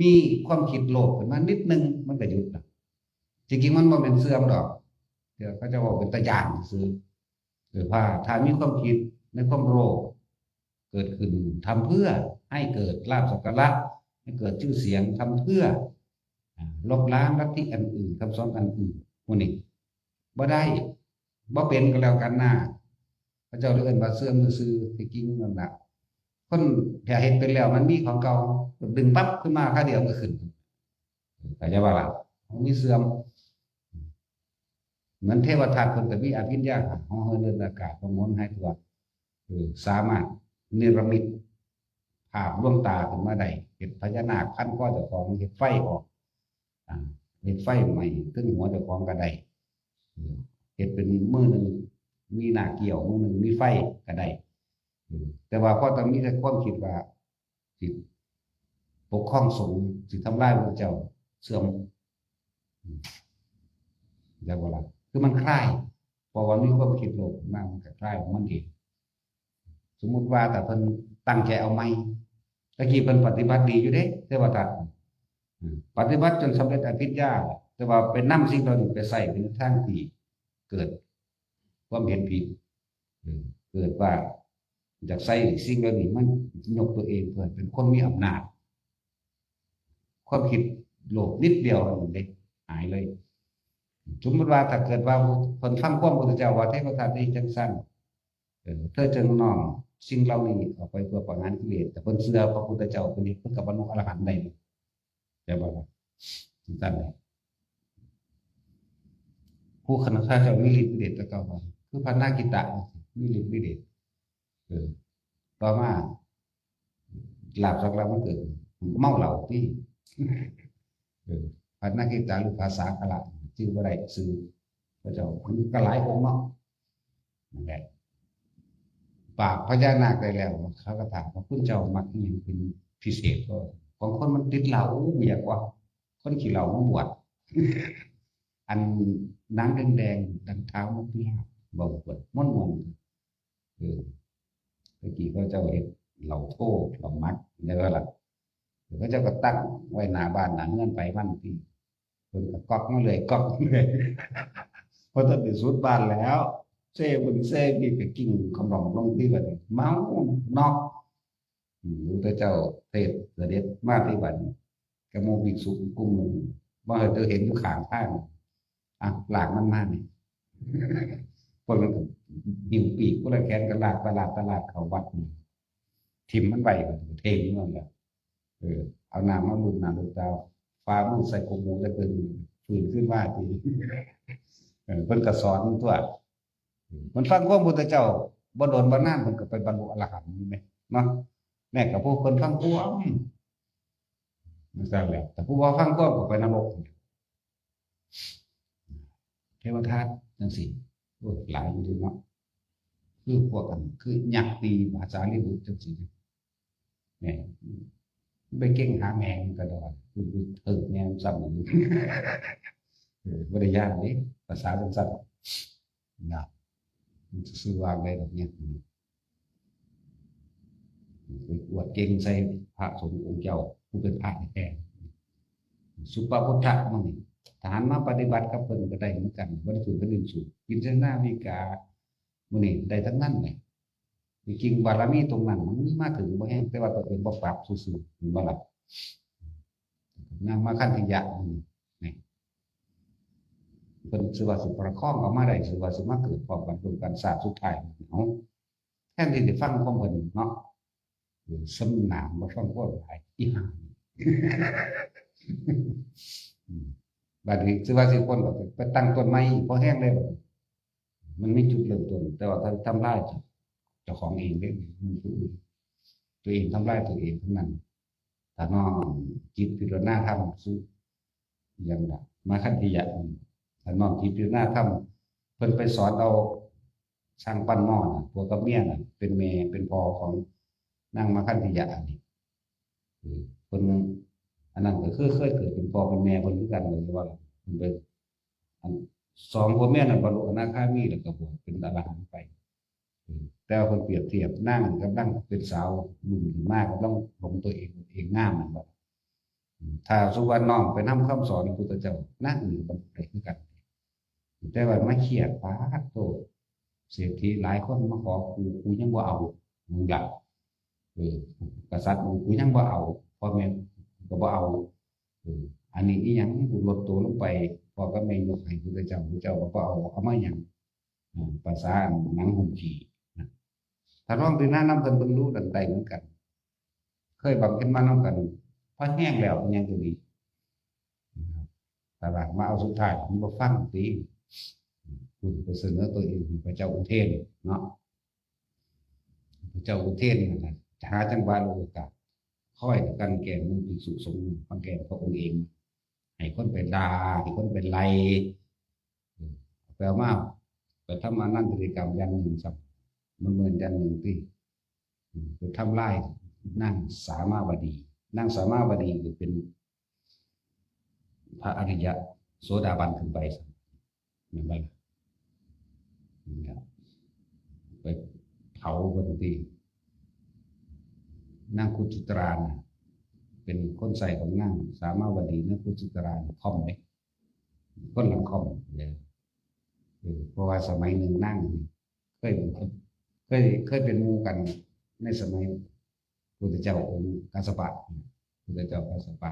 มีความคิดโลภขึ้นมานิดนึงมันก็หยุดแล้วจริงๆมันบ่เป็นเสื่อมดอกเดี๋ยวเขาจะบอกเป็นตะยานซื้อหรือว่าถ้ามีความคิดในความโลภเกิดขึ้นทำเพื่อให้เกิดลาภสักการะให้เกิดชื่อเสียงทำเพื่อลบล้างลัทธิอันอื่นคำสอนอันอื่นพวกนี้บ่ได้บ่เป็นก็แล้วกันนะพระเจ้าเรียกว่าเสื่อมซื่อที่จริงนั่นแหละคนถ้าเห็นเป็นแล้วมันมีของเก่าดึงปั๊บขึ้นมาค่าเดียวก็ขึ้นแต่จะว่าล่ะมันมีเสื่อมเหมือนเทวทัตคนกับมีอภิญญาของเฮินอากาศของมนให้ตัวสามารถเนรมิตภาพดวงตาขึ้นมาได้เห็นพญานาคขั้นข้อเจ้าของเห็นไฟออกเห็นไฟใหม่ขึ้นหัวเจ้าของก็ได้เห็นเป็นมือหนึ่งมีหน้าเกี่ยวมือหนึ่งมีไฟก็ได้แต่ว่าพอตอนนี้จะความคิดว่าสิปกครองสงฆ์สิทำลายพระเจ้าเสื่อมอย่างว่าล่ะคือมันคล้ายพอวันนี้ความคิดโลภมากมันก็คล้ายของมันเองสมมุติว่าแต่เพิ่นตั้งใจเอาไม่ตะกี้เพิ่นปฏิบัติดีอยู่เด้เทวทัตปฏิบัติจนสำเร็จอภิญญาแต่ว่าเป็นนำสิ่งเหล่านี้ไปใส่ในทางที่เกิด ความเห็นผิดเกิดว่าจากใส่สิ่งเหล่านี้มันยกตัวเองเพื่อเป็นคนมีอำนาจความคิดโลภนิดเดียวเด็กหายเลยสมมติว่าถ้าเกิดว่าคนฟังความพระพุทธเจ้าว่าเทวทัตได้จังสั้นเธอจึงน้อมสิ่งเหล่านี้ออกไปเพื่อประหารกิเลสแต่คนเชื่อพระพุทธเจ้าคนนี้เพื่อกับบรรลุอรหันต์ได้แต่ว่าสั้นเลยผู้คณะเจ้ามิลิปิเดชตะเกาคือพระนาคิตะมิลิปิเดชต่อมาหลับสักแล้วมันเกิดเมาเหล้าที่พระนาคิตะหรือภาษากะละชื่อว่าไรสื่อพระเจ้ามันก็หลายองค์เนาะนั่นแหละปากพญานาคได้แล้วเขาก็ถามว่าคุณเจ้ามักยังเป็นพิเศษก็ของคนมันติดเหล้าเบียกว่าคนขี่เหล้ามาบวชอันน้ำแดงๆดังเท้ามุกพิราบบ่บวชม้วนๆตะกี้ก็เจ้าเห็นเหล้าโท่เหล้ามัดแล้วก็ล่ะก็เจ้าก็ตั้งไว้หน้าบ้านหน้าเงื่อนไปมันที่เพิ่นก็ก๊อกมาเลยก๊อกเลยพอจะไปสุดบ้านแล้วเซ่บนเซ่มีไปกิ่งคำรองลงที่บัดเมานอกรู้แต่เจ้าเทศเสด็จมาที่บัดกระโมบิกสุกุ้งหนึ่งว่าเธอเห็นอยู่ข้างทางหลากมันมากนี่คนมันหิวปีกก็เลยแขนกันลากตลาดเขาวัดทิมมันไหวกันเทนั่นแหละเอาน้ำมาลูบหน้าลูบตาฟ้ามือใส่กมูจะเกินฝืนขึ้นว่าทีเพิ่นก็สอนตัวมันฟังความพุทธเจ้าบ่โดนบ่นานมันก็ไปบรรลุอรหันต์นี่ไหมเนาะแม่กับพวกคนฟังความมันทราบแล้วแต่ผู้ว่าฟังความก็ไปนรกเทวทัตจังสิหลายอยู่ดีเนาะคือพวกกันคือหยักตีภาษาลิบุตรจังสิเนี่ยไปเก่งหาแมงก็ได้คือแมงซ้ำอยู่บริยากเลยภาษาสั้นๆนะมันจะซื้อวางได้แบบนี้ไปอวดเก่งใส่พระสงฆ์องค์เจ้าผู้เป็นพระแท้สุปพุทธะมันนี่ฐานมาปฏิบัติกับเพิ่นก็ได้เหมือนกันวันศุกร์ก็ดื่มสุขกินเส้นหน้าวิกามันนี่ได้ทั้งนั้นเลยจริงบารมีตรงนั้นมันมีมาถึงบ่แห้งแต่ว่าตัวเองบ่ปรับซื่อๆมันบ่หลับนั่งมาขั้นที่ยะนี่เป็นสิว่าสิประคองออกมาได้สิว่าสิมาเกิดพร้อมกันตรงกันศาสตร์สุดท้ายเนาะแค่ที่ได้ฟังของเพิ่นเนาะสำนามมาฟังก็หลายอีห่าบัดนี้สิว่าสิคนก็ไปตั้งต้นไม้พอแห้งได้บ่มันไม่จุดเริ่มต้นแต่ว่าถ้าทำลายเจ้าของเองเนี่ยตัวเองทำลายตัวเองทั้งนั้นถ้าน้องจิตพิจารณาธรรมสุอย่างนั้นมาขั้นที่ยะถ้าน้องจิตพิจารณาธรรมเพิ่นไปสอนเอาช่างปั้นหม้อน่ะตัวกับเมียน่ะเป็นแม่เป็นพ่อของนั่งมาขั้นที่ยะนี่เพิ่นอันนั้นก็คือเคยเกิดเป็นพ่อเป็นแม่เพิ่นคือกันเลยว่ามันเป็นสองพ่อแม่น่ะบรรลุอนาคามีแล้วก็บวชเป็นอรหันต์ไปแต่ว่าคนเปรียบเทียบนั่งกับนั่งเป็นสาวหนุ่มมากก็ต้องลงตัวเองง่ามมันแบบถ้าสุวรรณน้องไปนำคำสอนของพุทธเจ้านั่งอยู่บนเด็กด้วยกันแต่ว่าไม่เครียดฟ้าโตเศรษฐีหลายคนมาขอกูยังบ่เอามึงอยากกษัตริย์กูยังบ่เอาพ่อแม่ก็บ่เอาอันนี้อีหยังกูลดตัวลงไปพอก็ไม่ยกให้พุทธเจ้าก็เอามาอย่างภาษาหนังหุ่มขี่ถ้าร้องตีหน้าน้ำเพิ่นเพิ่งรู้ดันใจเหมือนกันเคยบอกขึ้นมาน้ำกันพอแห้งแล้วยังจะดีแต่ว่ามาเอาสุดท้ายมันก็ฟังตีคุณไปเสนอตัวเองพระเจ้าอุเทนเนาะพระเจ้าอุเทนนั่นแหละหาจังหวะโอกาสค่อยกันแก่มือภิกษุสงฆ์ฟังแก่พระองค์เองให้คนเป็นด่าให้คนเป็นไล่แปลว่าไปทำมานั่นพฤติกรรมยันหนึ่งสับมันเหมือนยันหนึ่งที่ไปทำลายนั่งสามาบดีนั่งสามาบดีคือเป็นพระอริยะโสดาบันขึ้นไปสักนั่นไปไปเผาคนที่นั่งคุจิตรานะเป็นคนใส่ของนั่งสามาวดีนั่งคุจิตราคอมไหมคนหลังคอม เพราะว่าสมัยหนึ่งนั่งเคยเคยเป็นหมู่กันในสมัยพุทธเจ้าองค์กัสสปะพุทธเจ้ากัสสปะ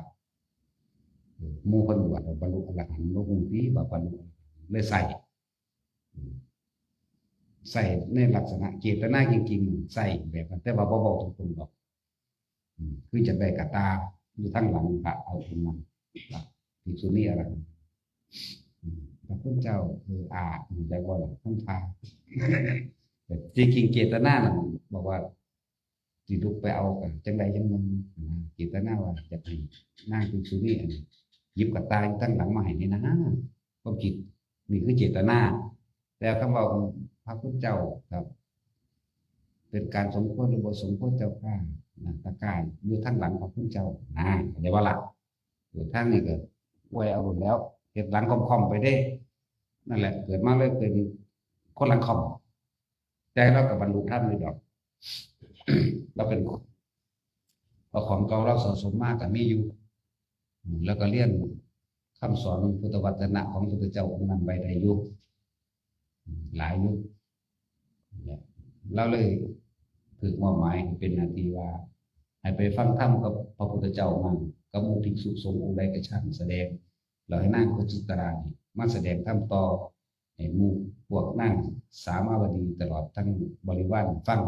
หมู่คนบวชบรรลุอรหันต์บ่ฮู้ติว่าบรรลุเลยใส่ในลักษณะเจตนาจริงๆใส่แบบนั้นแต่ว่าบ่บอกตรงๆดอกคือจะได้กระตาอยู่ทั้งหลังพระเอาตรงนั้นภิกษุณีอะไรพระพุทธเจ้าใจว่าทั้งทางแต่จริงๆเจตนานั่นบอกว่าสิลุกไปเอากันจังใดจังหนึ่งเจตนาว่าจะให้นางภิกษุณีอันนี้หยิบกระตาอยู่ทั้งหลังมาให้นี่นะความคิดนี่คือเจตนาแต่คำว่าพระพุทธเจ้าครับเป็นการสมควรหรือบ่สมควรเจ้าข้าตะการอยู่ทั้งหลังพระพุทธเจ้าเดี๋ยวว่าละอยู่ทั้งนี่ก็อวยเอาหมดแล้วเก็บหลังคอมไปได้นั่นแหละเกิดมาเลยเป็นคนหลังคอมแต่เรากับบรรลุธรรมเลยดอก เราเป็นของเก่าเราสะสมมากกับมีอยู่แล้วก็เรียนคำสอนพุทธวจนะของพระพุทธเจ้าองค์นั้นไปได้อยู่หลายยุคเราเลยถือมอบหมายเป็นหน้าที่ว่าให้ไปฟังธรรมกับพระพุทธเจ้ามั่งกับหมู่ภิกษุสงฆ์องค์ใดก็ช่างแสดงเราให้นั่งกุจิตรานี่มาแสดงธรรมต่อให้หมู่พวกนั่งสามาวดีตลอดทั้งบริวารฟัง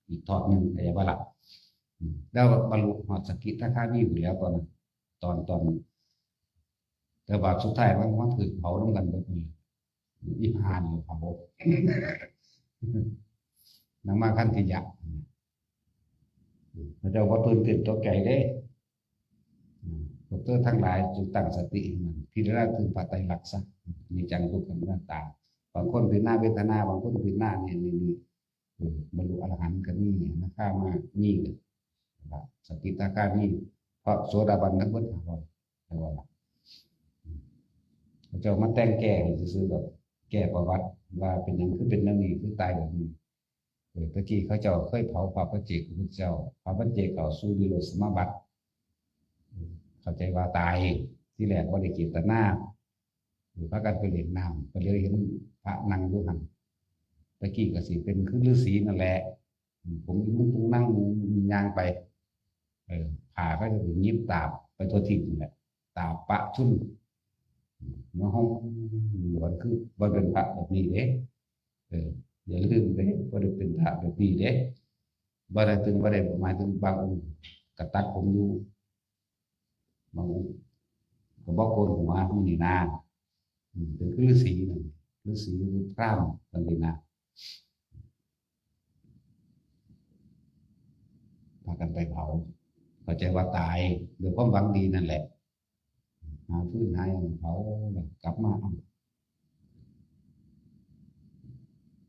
อีกทอดหนึ่งแต่ว่าละแล้วบรรลุหอดสกิทาคามีอยู่แล้วตอนนั้นตอนแต่บาดสุดท้ายมันถือเผาลงกันแบบนี้อีหานเผานังมาขั้นที่ยักษ์พระเจ้าว่าตื่นเต้นตัวไก่ได้พวกเธอทั้งหลายจงตั้งสติมันพิจารณาถึงปัจจัยหลักสักมีจังทุกขังหน้าตาบางคนเป็นหน้าเวทนาบางคนเป็นหน้าเนี่ยนี่บรรลุอรหันต์กันนี่นะข้ามานี่สติตาข้านี่เพราะโสดาบันทั้งหมดแต่ว่าพระเจ้ามาแต่งแก่ซื้อดอกแก่ประวัติว่าเป็นยังคือเป็นนั่นนี่คือตายแบบนี้ตะกี้เขาเจ้าเคยเผาพระเจกพระเจ้าพระเจกเขาสู้ดิโรสมาบัติเข้าใจว่าตายที่แรกว่าได้เจตนาหรือพระกันไปเล่นน้ำก็เลยเห็นพระนั่งอยู่หันตะกี้ก็สิเป็นคือฤาษีนั่นแหละผมนั่งยางไปผ่าก็จะถึงยิบตาไปตัวทิ้งแหละตาปะชุ่นมาห้องวันคือวันเป็นพระแบบนี้เด้อย่าลืมเด้ว่าได้เป็นพระแบบนี้เด้บ่ได้ถึงบ่ได้หมายถึงบางองค์กระตัดผมอยู่บางองค์ก็บอกโกนหัวห้องนี่นาเป็นคือฤาษีนั่นฤาษีพรามตอนนี้นะพากันไปเผาเข้าใจว่าตายโดยความหวังดีนั่นแหละหาพื้นหาอย่างเผากลับมา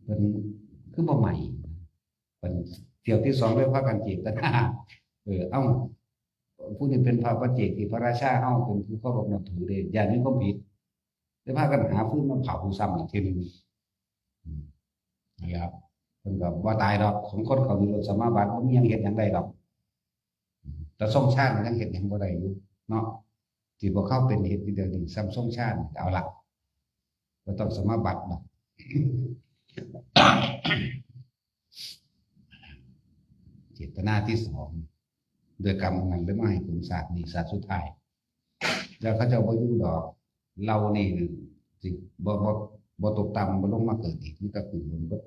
เป็นคือบ่ใหม่เป็นเที่ยวที่สองด้วยพระกันเจตนาผู้นี้เป็นพระปัจเจกที่พระราชาเฮาเป็นผู้เคารพนับถือเลยอย่านี้ก็ผิดได้พากันหาพื้นมาเผาซ้ำอีกทีนึงนะครับเพิ่นก็ว่าตายดอกของคนเขามีรถสมาบัติบ่มีหยังเฮ็ดหยังได้ดอกแต่ทรงชาติมันยังเฮ็ดหยังบ่ได้อยู่เนาะที่บ่เข้าเป็นเฮ็ดที่เดียวนี่ซ้ำทรงชาติเอาล่ะบ่ต้องสมาบัติดอกเจตนาที่สองโดยกรรมนั้นหรือไม่ถึงศาสตร์นี้ศาสตร์สุดท้ายแล้วเขาเจ้าบ่อยู่ดอกเรานี่สิบ่ตกต่ำบ่ลงมาเกิดอีกมันก็คือบนเบิด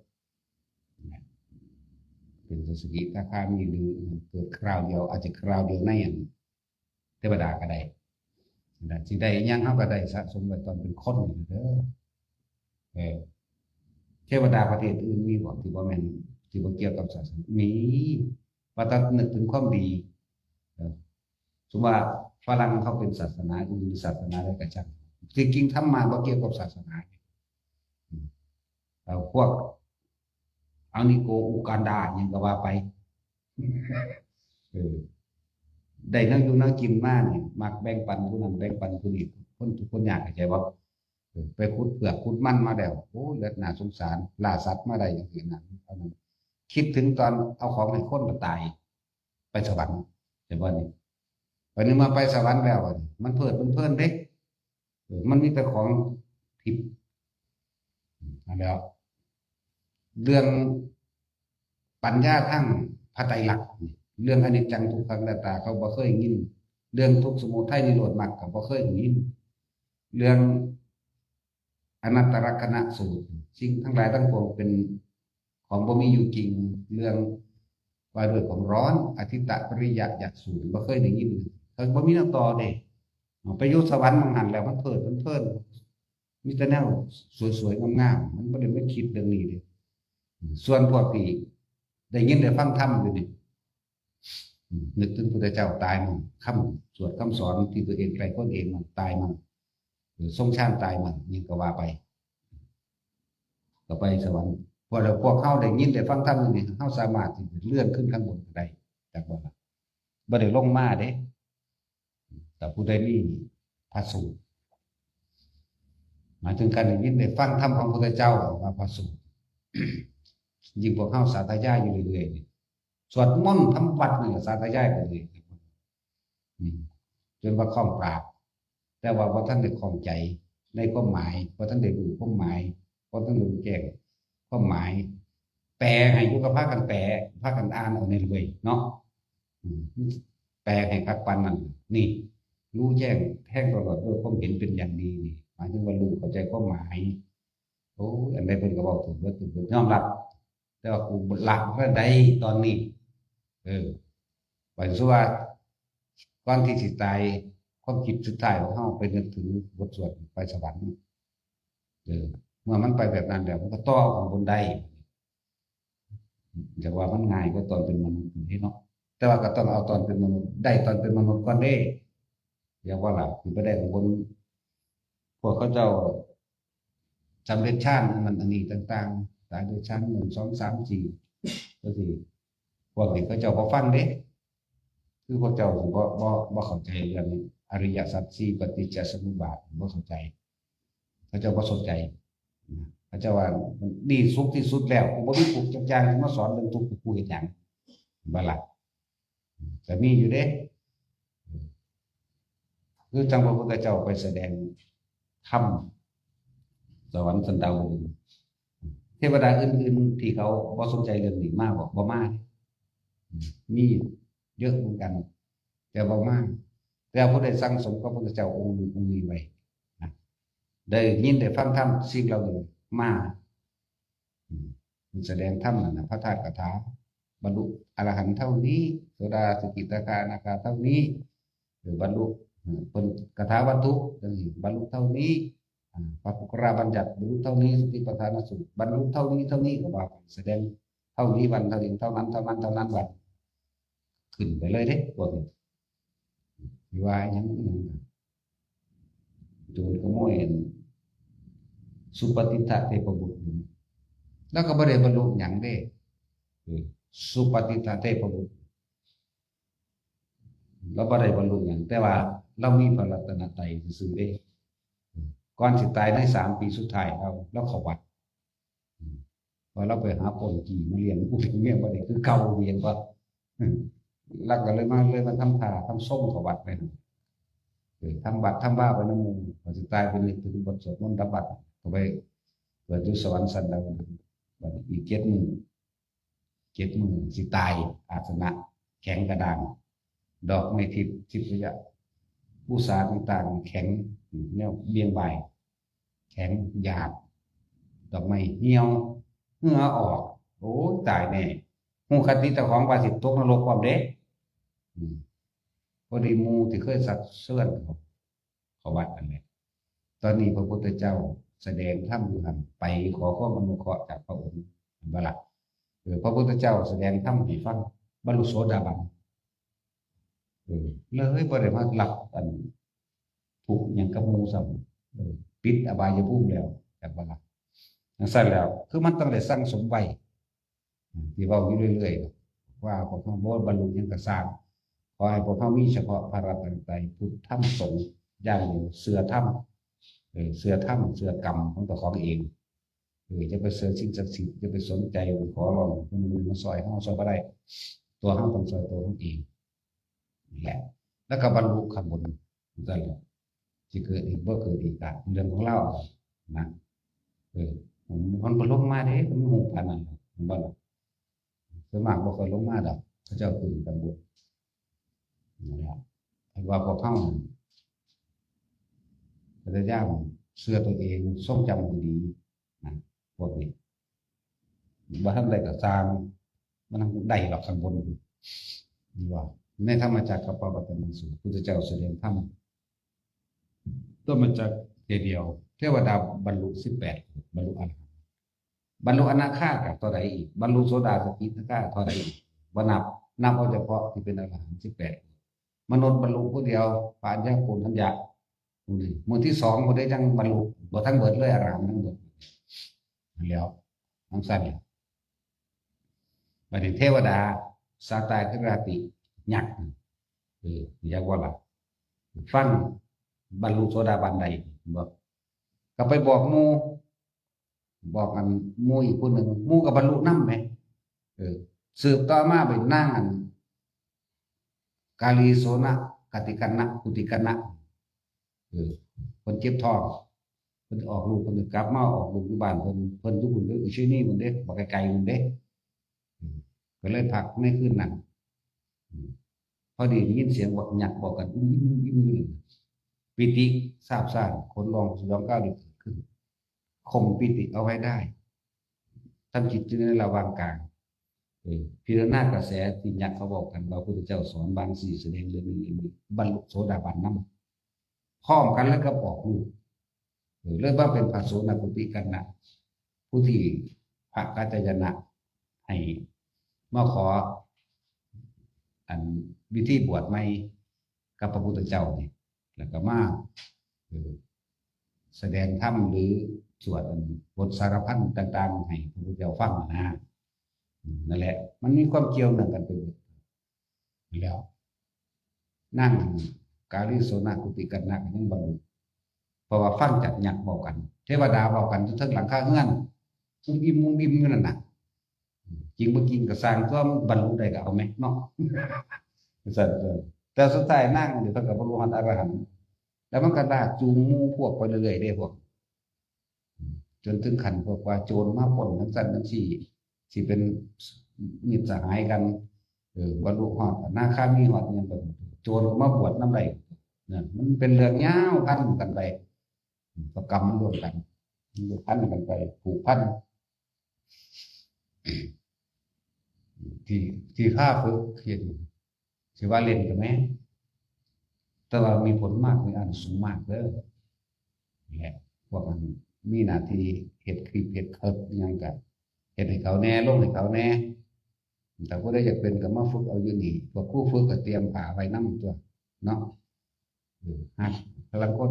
เป็นสกิทาคามีหรือเกิดคราวเดียวอาจจะคราวเดียวในเทวดาก็ได้สิได้ยังเฮาก็ได้สะสมไว้ตอนเป็นคนนี่เด้อเทวดาประเทศอื่นมีบ่ที่บ่แม่นที่บ่เกี่ยวกับศาสนามีว่าถ้านึกถึงความดีสมมุติว่าฝรั่งเขาเป็นศาสนาอื่นหรือศาสนาใดก็ช่างจริงๆทำมาบ่เกี่ยวกับศาสนาพวกอังนิโกอูกันดาอย่างก็ว่าไปได้นั่งอยู่นั่งกินมากเนี่ยมักแบ่งปันผู้นั้นแบ่งปันผู้นี้คนทุกคนอยากใจว่าไปขุดเปลือกขุดมันมาแล้วโอ้เลือดหนาสงสารล่าสัตว์มาได้อย่างอื่นนั้นคิดถึงตอนเอาของให้คนมาตายไปสวรรค์แต่ว่านี่วันนี้มาไปสวรรค์แล้วมันเพิ่นเด็กมันมีแต่ของทิพย์ นั่นแล้วเรื่องปัญญาทั้งพระไตรลักษณ์เรื่องอนิจจังทุกขังอนัตตาเขาบ่เคยยินเรื่องทุกข์สมุทัยนิโรธมรรคก็บ่เคยยินเรื่องอนัตตลักษณะสูตรสิ่งทั้งหลายทั้งปวงเป็นของบ่มีอยู่จริงเรื่องว่าด้วยของร้อนอธิตตปริยะยักสูตรบ่เคยได้ยินเขาบ่มีแนวต่อเด้ไปอยู่สวรรค์มันหันแล้วมันเพลินมีแต่แนวสวยๆงามๆมันบ่ได้มาคิดเรื่องนี้เด้ส่วนพวกที่ได้ยินได้ฟังธรรมอยู่นี่นึกถึงพระพุทธเจ้าตายมันคำสวดคำสอนที่ตัวเองไปคนเองมันตายมันหรือทรงชาติตายมันยังก็ว่าไปก็ไปสวรรค์พอเราพวกเข้าได้ยินได้ฟังธรรมนี่เข้าสามารถที่จะเลื่อนขึ้นข้างบนได้จากบ่ล่ะบ่ได้ลงมาเด้แต่ผู้ใดมีพระสูตรหมายถึงการได้ยินได้ฟังธรรมของพระพุทธเจ้าว่าพระสูตรยิ่งพวกเข้าสาธยายอยู่เรื่อยๆสวดมนต์ทำวัดนี่ก็สาธยายไปเลยจนว่าคล่องปากแต่ว่าพอท่านได้คล่องใจในความหมายพอท่านได้รู้ความหมายพอท่านรู้แจ้งความหมายแปลให้ยุกภาคกันแปลภาคกันอ่านเอาในเลยเนาะแปลให้คักปันนั่นนี่รู้แจ้งแท่งตลอดด้วยความเห็นเป็นอย่างดีนี่หมายถึงว่ารู้เข้าใจความหมายโอ้อันใดเป็นก็บอกถูกว่าถูกยอมรับแต่ว่ากูหลักเมื่อใดตอนนี้วันสุว่าก่อนที่สิตายความคิดสุดท้ายของเขาไปนึกถึงบทสวดไปสวรรค์เมื่อมันไปแบบนั้นแล้วมันก็ต่อของบนได้จะว่ามันง่ายก็ตอนเป็นมนุษย์นี่เนาะแต่ว่าก็ต้องเอาตอนเป็นมนุษย์ได้ตอนเป็นมนุษย์ก่อนได้อย่างว่าหลักคือไปได้ของบนพวกเขาเจ้าจำเร็จชาติมันอันนี้ต่างๆตายโดยชั้น1 2 3 4ก็สิพวกนี้เขาเจ้าพอฟังเด้คือพวกเจ้าบ่เข้าใจเรื่องอริยสัจสี่ปฏิจจสมุปบาทบ่เข้าใจเขาเจ้าบ่สนใจเขาเจ้าว่ามันดีสุขที่สุดแล้วกูบ่มีทุกข์จักอย่างมาสอนเรื่องทุกข์กูเฮ็ดหยังบ่ล่ะแต่มีอยู่เด้คือจังพระพุทธเจ้าไปแสดงธรรมสวรรค์สันดาวดึงเทวดาอื่นๆที่เขาบ่สนใจเรื่องนี้มากบ่มากมีเยอะเหมือนกันแต่บ่มากแต่ผู้ใดสั่งสมกับพระพุทธเจ้าองค์นี้ไว้นะได้ยินได้ฟังธรรมสิ่งเหล่านี้มาแสดงธรรมนะพระธาตุคาถาบรรลุอรหันต์เท่านี้โสดาสกิทาคาอนาคาเท่านี้หรือบรรลุเป็นคาถาวัตถุบรรลุเท่านี้พระปุกราบัญญัติบรรลุเท่านี้สติปัฏฐานสูตรบรรลุเท่านี้ก็ว่าแสดงเท่านี้วันเท่านี้เท่านั้นวันขึ้นไปเลยเด้พวกนี้ว่าอย่างโจรขโมยสุปฏิทะเทพบุตรแล้วก็บ่ได้บรรลุหยังเด้สุปฏิทะเทพบุตรเราบ่ได้บรรลุหยังแต่ว่าเรามีพระรัตนตรัยซื่อๆเด้ก่อนสิตายใน3 ปีสุดท้ายเราเข้าวัดพอเราไปหาปนจีมาเรียนอุปเมียบ่ได้คือเก่าเรียนว่าลักก็เลยมาทำท่าทำส้มเข้าวัดไปทำบัตรทำบ้าไปน้ำมูกพอสิตายไปนึกถึงบทสวดมนต์รับบัตรก็ไปเกิดอยู่สวรรค์สันดาวดึงบัดอีก7 มื้อสิตายอาสนะแข็งกระด้างดอกไม้ทิพย์ระยะบูชาต่างๆแข็งแนวเบี่ยงบ่ายแข็งหยาบดอกไม้เหี่ยวเหงื่อออกโอ้ตายแน่ฮู้คติเจ้าของว่าสิตกนรกความเด้พอดีหมู่ที่เคยสัตว์เสื่อนเขาวัดกันเลยตอนนี้พระพุทธเจ้าแสดงธรรมอยู่หันไปขอความอนุเคราะห์จากพระองค์บ่ล่ะพระพุทธเจ้าแสดงธรรมให้ฟังบรรลุโสดาบันเลยบ่ได้มาหลับอันถูกหยังกับหมู่ซ้ำปิดอบายภูมิแล้วแบบบ่ล่ะจังซั่นแล้วคือมันต้องได้สั่งสมไว้ที่เว้าอยู่เรื่อยๆว่าพวกเฮาบ่บรรลุหยังก็สร้างขอให้พวกเขามีเฉพาะพระรัตนตรัยพุทธธรรมสงฆ์อย่างเดียวเสือธรรมเสือกรรมของตัวของเองจะไปเสือสิ่งศักดิ์สิทธิ์จะไปสนใจขอร้องคนอื่นมาซอยเขาซอยบ่ได้ตัวเขาต้องซอยตัวเขาเองนี่แหละแล้วก็บรรลุข้างบนนั่นแหละที่เกิดอีกบ่เกิดอีกเรื่องของเรานะ มันบ่ลงมาเด้มันหูปานนั้นมันบ่ล่ะส่วนมากบ่ค่อยลงมาดอกเขาเจ้าขึ้นกันบนนั่นแหละให้ว่าพวกเฮาพยายามเชื่อตัวเองทรงจำให้ดีนะพวกนี้บ่ทำได้ก็สร้างมันได้หรอกข้างบนนี่ว่าในธรรมจักรกับปวัตตนสูตรพุทธเจ้าแสดงธรรมตัวมันจักรเดียวเทวดาบรรลุ18บรรลุอรหันต์บรรลุอนาคากับเท่าใดอีกบรรลุโสดาสกิทาคาเท่าใดอีกบ่นับเอาเฉพาะที่เป็นอรหันต์18มนุษย์บรรลุผู้เดียวปานยาโกณทัญญะหมู่ที่2บ่ได้จังบรรลุบ่ทั้งเบิดเลยอรหันต์ทั้งเบิดแล้วทั้งสั้นแล้วบัดนี้เทวดาสาตายคราติยักษ์อยากว่าล่ะฟังบรรลุโสดาบันใดบอกก็ไปบอกหมู่บอกกันหมู่อีกผู้หนึ่งหมู่ก็บรรลุนำแหมสืบต่อมาไปนั่งอันกาลีโสนะกติกันนะกุติกันนะคนเจ็บท้องเพิ่นออกลูกเพิ่นกลับมาออกลูกอยู่บ้านเพิ่นอยู่พุ่นเด้อชื่อนี้พุ่นเด้บ่ไกลๆพุ่นเด้ก็เลยพักในคืนนั้นพอดีได้ยินเสียงบอกหยักบอกกันยิ้มอยู่ปิติซาบซ่านคนลองสยองก้าวเกิดขึ้นข่มปิติเอาไว้ได้ทำจิตอยู่ในระหว่างกลางพิจารณากระแสที่ยักษ์เขาบอกกันเราพุทธเจ้าสอนบางสี่แสดงเรื่องนี้บรรลุโสดาบันนำพร้อมกันแล้วก็บอกลูกเริ่มว่าเป็นพระโสดากุติกันนะผู้ที่พระกัจจายนะให้มาขออันวิธีบวชใหม่กับพระพุทธเจ้านี่แล้วก็มาแสดงธรรมหรือสวดบทสารพันต่างๆให้พระพุทธเจ้าฟังนะนั่นแหละมันมีความเกี่ยวเนื่องกันไปหมดแล้วนั่งกาลิโสนากุติกันนะยังบรรลุเพราะว่าฟังจากหยักบอกกันเทวดาบอกกันทั้งหลังคาเงื่อนมุ้งอิ่มอยู่นั่นน่ะจริงบ่จริงก็สร้างก็บรรลุได้ก็เอาไหมเนาะแต่สุดท้ายนั่งเดี๋ยวเพิ่นก็บรรลุอรหันต์แล้วมันก็ลากจูงหมู่พวกไปเรื่อยๆได้พวกจนถึงขั้นพวกว่าโจรมาปล้นทั้งสั้นทั้งสี่สิเป็นมิตรสหายกันบรรลุฮอดอนาคามีฮอดเนี่ยแบบโจรมาบวชนำได้เนี่ยมันเป็นเรื่องยาวพันกันไปประกรรมมันรวมกันพันกันไปผูกพันที่ข้าฝึกเขียนสิว่าเล่นกับแม่แต่ว่ามีผลมากมีอันสูงมากเด้อแหละพวกมันมีหน้าที่เฮ็ดคลิปเฮ็ดเคิร์ฟยังกันเฮ็ดให้เขาแน่ลงให้เขาแน่แต่ผู้ใดอยากเป็นก็มาฝึกเอาอยู่นี่พวกครูฝึกก็เตรียมผ้าไว้นำตัวเนาะฮักพลังคน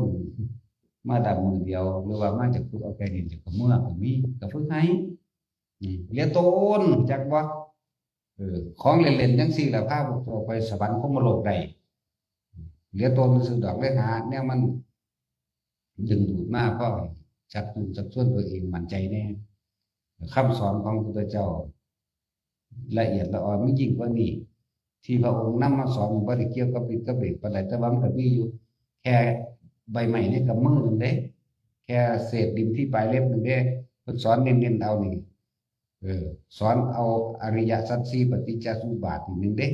มาดำมือเดียวหรือว่ามาจากฝึกเอาแค่นี้จากเมื่อก็มีก็ฝึกให้เรียนต้นจักบ่ของเล่นๆจังซี่ล่ะพาพวกเราไปสวรรค์พรหมโลกได้เรียนต้นซื่อดอกเลยหาแนวมันดึงดูดมาเพราะจักส่วนตัวเองมั่นใจแน่คำสอนของพระพุทธเจ้าละเอียดละออไม่ยิ่งกว่านี้ที่พระองค์นำมาสอนบ่ได้เกี่ยวกับปิดกับเบรกปานใดแต่ว่ามันก็มีอยู่แค่ใบไม้ในกำมือนึงเด้แค่เศษดินที่ปลายเล็บนึงเด้เพิ่นสอนเน้นๆเอานี่สอนเอาอริยสัจสี่ปฏิจจสมุปบาทนึงเด้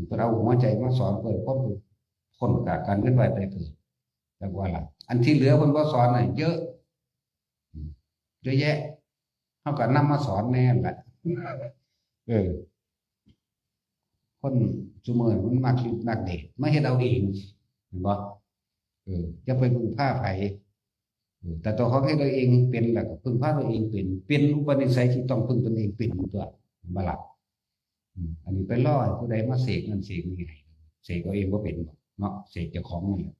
เพิ่นเอาหัวใจมาสอนเพิ่นพ้นจากการเกิดไว้ตายเกิดจักว่าล่ะอันที่เหลือเพิ่นบ่สอนน่ะเยอะแยะเฮาก็นำมาสอนแน่แหละคนซุมื้อมันมักคิดมักเด็กมาเฮ็ดเอาเองเห็นบ่จะไปพึ่งพาไผแต่ตัวเขาเฮ็ดเอาเองเป็นแล้วก็พึ่งพาตัวเองเป็นอุปนิสัยที่ต้องพึ่งตนเองเป็นตัวบ่ล่ะอันนี้ไปรอให้ผู้ใดมาเสกนั่นเสกนี่ให้เสกเอาเองบ่เป็นเนาะเสกเจ้าของนี่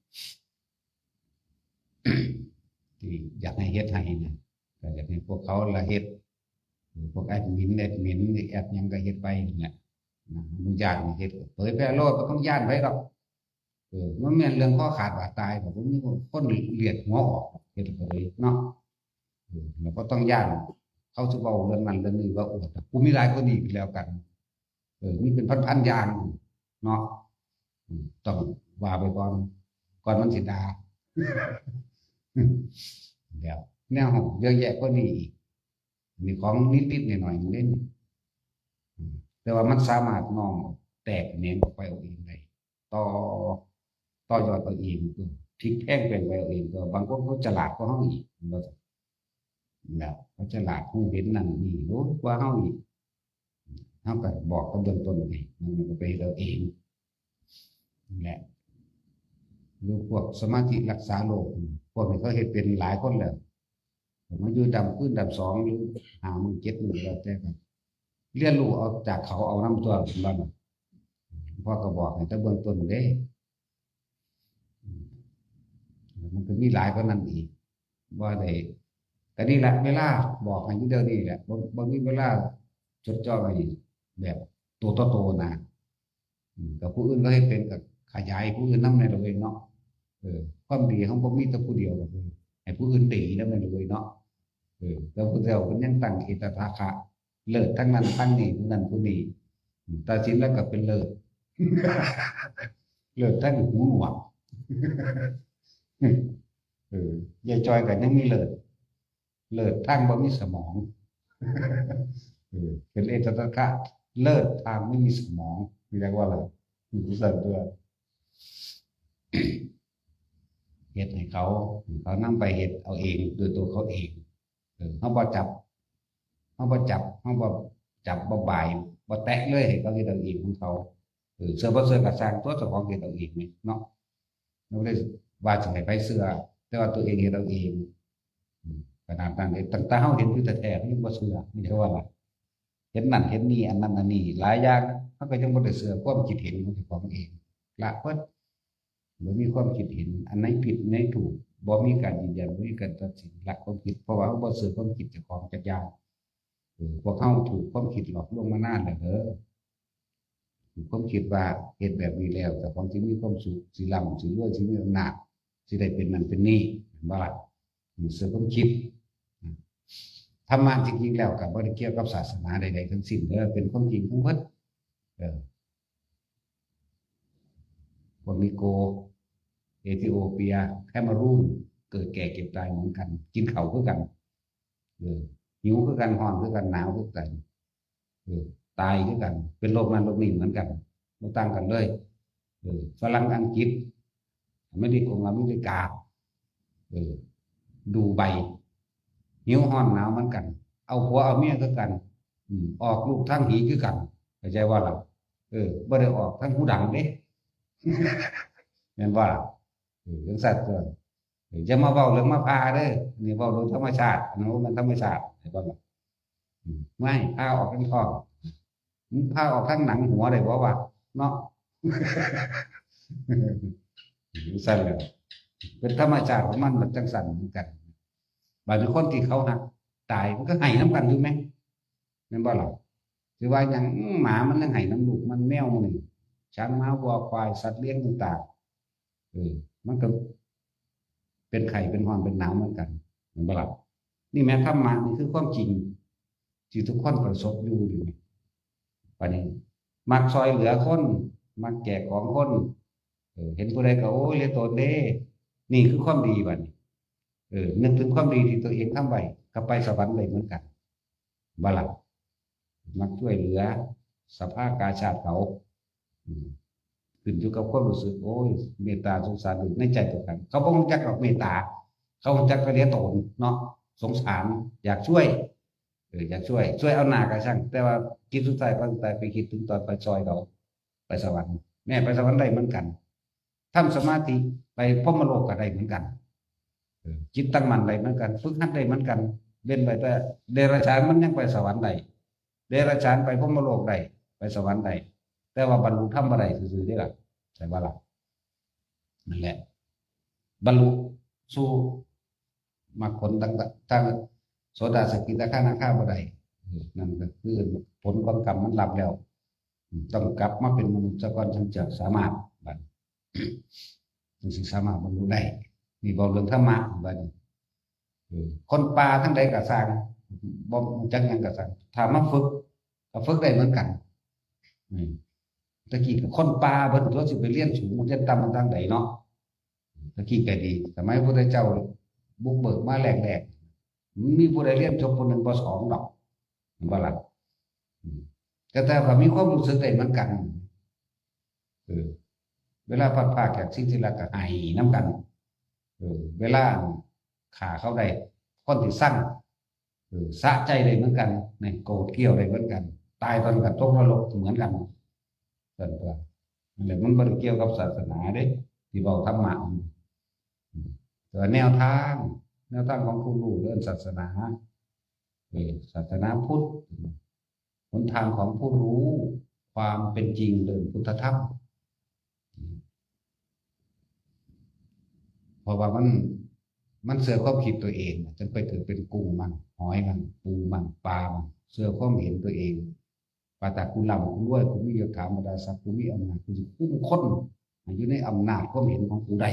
ที่อยากให้เฮ็ดให้นะก็อยากให้พวกเขาละเฮ็ดพวกแอดมินแอดหยังก็เฮ็ดไปนั่นแหละมันญาติเฮ็ดเผยแพร่โลดบ่ต้องย้านไว้ดอกมันแม่นเรื่องข้อขาดบาดตายบ่ผมมีคนเลียดหัวออกเฮ็ดไปเลยเนาะแล้วก็ต้องย้านเขาสิเว้าเรื่องนั้นเรื่องนี้ว่าโอ้กูมีหลายคนอีกแล้วกันมีเป็นพันๆอย่างเนาะต้องว่าไปก่อนมันสิด่าแล้ว แนวห้องเยอะแยะก็นี่อีกมีของนิดๆหน่อยๆเล่นแต่ว่ามันสามารถน้อมแตกแหนงออกไปเอาเองได้ต่อต่อยอดเอาเองก็พลิกแพลงแปลงไปเอาเองก็บางคนก็ฉลาดกว่าเฮาอีกบ่แล้วเขาฉลาดคงเห็นนั่นนี่รู้กว่าเฮาอีกเฮาก็บอกกับเบื้องต้นไงมันก็ไปเราเองนั่นแหละรูปพวกสมาธิรักษาโรคพวกนี้เขาเห็นเป็นหลายคนแล้วผมมาอยู่ดำขึ้นดำสองหรือ5 มื้อ7 มื้อแล้วแต่กันเรียนรู้เอาจากเขาเอาน้ำตัวบ้างพ่อก็บอกให้แต่เบื้องต้นเด้มันก็มีหลายกว่านั้นอีกว่าได้แต่นี่แหละเวลาบอกให้อยู่เดียวนี่แหละบางทีเวลาจดจ่อไปแบบตัวต่อตัวนะกับผู้อื่นก็ให้เป็นกับขยายผู้อื่นนำในเราเองเนาะความดีของบ่มีแต่ผู้เดียวหรอกให้ผู้อื่นดีแล้วมันเลยเนาะแล้วผู้เดียวมันยังตั้งเอตตาคะเลิศทั้งนั้นทั้งนี้ผู้นั้นผู้นี้ตัดสินแล้วก็เป็นเลิศเลิศทั้งหูหนวกยายจอยก็ยังมีเลิศทั้งบ่มีสมองเป็นเอตตาคะเลิศทางไม่มีสมองเรียกว่าอะไรรู้สึกตัวเฮ็ดให้เขานำไปเฮ็ดเอาเองโดยตัวเขาเองเขาบ่จับเขาบ่บ่ายบ่แตะเลยให้เขาเฮ็ดเอาเองของเขาเสื้อบ่เสื้อกระสร้างตัวเจ้าของเฮ็ดเอาเองนี่เนาะเราเลยว่าจะให้ไปเสื้อแต่ว่าตัวเองเฮ็ดเอาเองขนาดนั้นเลยตั้งแต่เฮาเห็นอยู่แท้ๆเขายังบ่เชื่อนี่คือว่าล่ะเห็นนั่นเห็นนี่อันนั้นอันนี้หลายอย่างเขาก็ยังบ่ได้เชื่อความคิดเห็นของเจ้าของเองละเพิ่นบ่มีความคิดเห็นอันไหนผิดอันไหนถูกบ่มีการยืนยันบ่มีการตัดสินหลักความคิดเพราะว่าเขาบ่เชื่อความคิดเจ้าของจักอย่างพวกเขาถูกความคิดหลอกลวงมานานแล้วเด้อถูกความคิดว่าเฮ็ดแบบนี้แล้วแต่ของสิมีความสุขสิร่ำสิรวยสิมีอำนาจสิได้เป็นนั่นเป็นนี่บ่ล่ะเชื่อความคิดธรรมะจริงๆแล้วก็บ่ได้เกี่ยวกับศาสนาใดๆทั้งสิ้นเด้อเป็นความจริงทั้งหมดพวกนิโกเอธิโอเปียแคเมรูนเกิดแก่เก็บตายเหมือนกันกินข้าวคือกันหิวคือกันร้อนคือกันหนาวคือกันตายคือกันเป็นโรคนั้นโรคนี้เหมือนกันบ่ต่างกันเลยฝรั่งอังกฤษอเมริกาดูใบหิวร้อนหนาวเหมือนกันเอาผัวเอาเมียคือกันออกลูกทั้งหีคือกันเข้าใจว่าล่ะบ่ได้ออกทั้งหูดังเด้แม่นบ่ล่ะจังซั่นตัวจะมาเว้าเรื่องมาพาเด้อนี่เว้าโดยธรรมชาติอันนั้นมันธรรมชาติเห็นบ่ล่ะไม่พาออกทางท้องพาออกทางหนังหัวได้บ่วะเนาะซั่นแหละเป็นธรรมชาติของมันจังซั่นเหมือนกันบางคนที่เขาหักตายมันก็ให้น้ำกันอยู่ไหมนั่นบ่หรอกสิว่าอย่างหมามันยังให้น้ำลูกมันแมวนี่ช้างม้าวัวควายสัตว์เลี้ยงต่างๆมันก็เป็นไข่เป็นหอนเป็นหนาวเหมือนกันนั่นบ่หรอกนี่แม้ธรรมะนี่คือความจริงที่ทุกคนประสบอยู่ปานนี้มักซอยเหลือคนมักแจกของคนเห็นผู้ใดก็โอ้ยเหลือตนเด้นี่คือความดีบัดนี้นึกถึงความดีที่ตัวเองทำไว้ก็ไปสวรรค์เลยเหมือนกันบ่ล่ะมักช่วยเหลือสภาพกาชาติเขาขึ้นอยู่กับความรู้สึกโอ้ยเมตตาสงสารในใจตัวกันเขาบ่รู้จักหรอกเมตตาเขารู้จักแต่เหลือตนเนาะสงสารอยากช่วยอยากช่วยเอาหน้าก็ช่างแต่ว่าคิดสุดท้ายไปคิดถึงตอนไปซอยเขาไปสวรรค์แม่ไปสวรรค์ได้เหมือนกันทำสมาธิไปพรหมโลกก็ได้เหมือนกันจิตตั้งมั่นได้เหมือนกันฝึกหัดได้เหมือนกันเล่นไปแต่เดรัจฉานมันยังไปสวรรค์ได้เดรัจฉานไปพรหมโลกได้ไปสวรรค์ได้แต่ว่าบรรลุธรรมบ่ได้ซื่อๆนี่ล่ะใช่บ่ล่ะนั่นแหละบรรลุสู่มรรคผลทั้งโสดาสกิทาคานาคาบ่ได้นั่นก็คือผลของกรรมมันรับแล้วต้องกลับมาเป็นมนุษย์ซะก่อนจึงจะสามารถบัดจึงสิสามารถบรรลุได้นี่บอกเรื่องธรรมะบัดนี้คนป่าทั้งใดก็สร้างบ่จักหยังก็สร้างถ้ามาฝึกก็ฝึกได้เหมือนกันตะกี้ก็คนป่าเพิ่นตัวสิไปเรียนสูงมันจะต่ำมันทางใดเนาะตะกี้ก็ดีสมัยพระพุทธเจ้าบุกเบิกมาแรก มีผู้ใดเรียนจบคนหนึ่งปสองดอกบ่ล่ะก็แต่ว่ามีความรู้สึกได้เหมือนกันเวลาพัดภาคจากสิ่งที่รักก็ให้น้ำกันเวลาขาเขาได้คนที่สั่งสะใจได้เหมือนกันเนี่ยโกรธเกรี้ยวได้เหมือนกันตายตอนกับตกนรกเหมือนกันส่วนตัวอะไรมันไม่ได้เกี่ยวกับศาสนาเด้ที่บอกธรรมะแต่แนวทางของผู้รู้เรื่องศาสนาศาสนาพุทธหนทางของผู้รู้ความเป็นจริงเรื่องพุทธธรรมเพราะว่ามันเสือความคิดตัวเองจนไปเกิดเป็นกุ้งมันหอยมันปูมันปลามันเสือความเห็นตัวเองปาตากุลำกูรวยกูมียศถาบรรดาศักดิ์กูมีอำนาจกูจะคุ้มคนอยู่ในอำนาจความเห็นของกูได้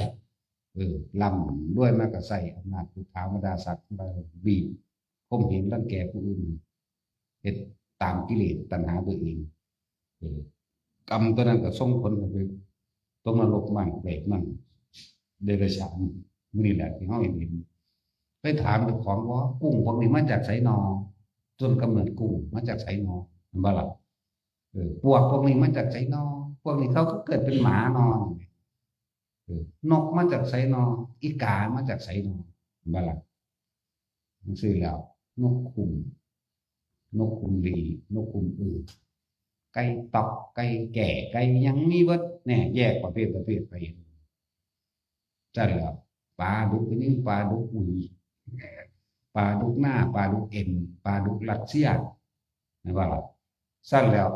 ลำด้วยมากระใส่อำนาจคือถาบรรดาศักดิ์บีบความเห็นรังแกผู้อื่นเหตุตามกิเลสตัณหาตัวเองกรรมตัวนั้นก็ส่งผลไปต้องนรกมันเปรตมันเดรัจฉานนี่แหละที่เขาเห็นไปถามเจ้าของว่ากุ้งพวกนี้มาจากไสนอจนกำเนิดกุ้งมาจากไสนอบ่ล่ะพวกนี้มาจากไสนอพวกนี้เขาก็เกิดเป็นหมานอนนกมาจากไสนออีกามาจากไสนอบ่ล่ะนั่นคือแล้วนกคุมลีนกคุมไก่ตอกไก่แก่ไก่ยังมีเบิดแน่แยกประเภทไปใช่แล้วปลาดุกนี่ปลาดุกอุยปลาดุกหน้าปลาดุกเอ็นปลาดุกรัสเซียนะว่าสั้นแล้ว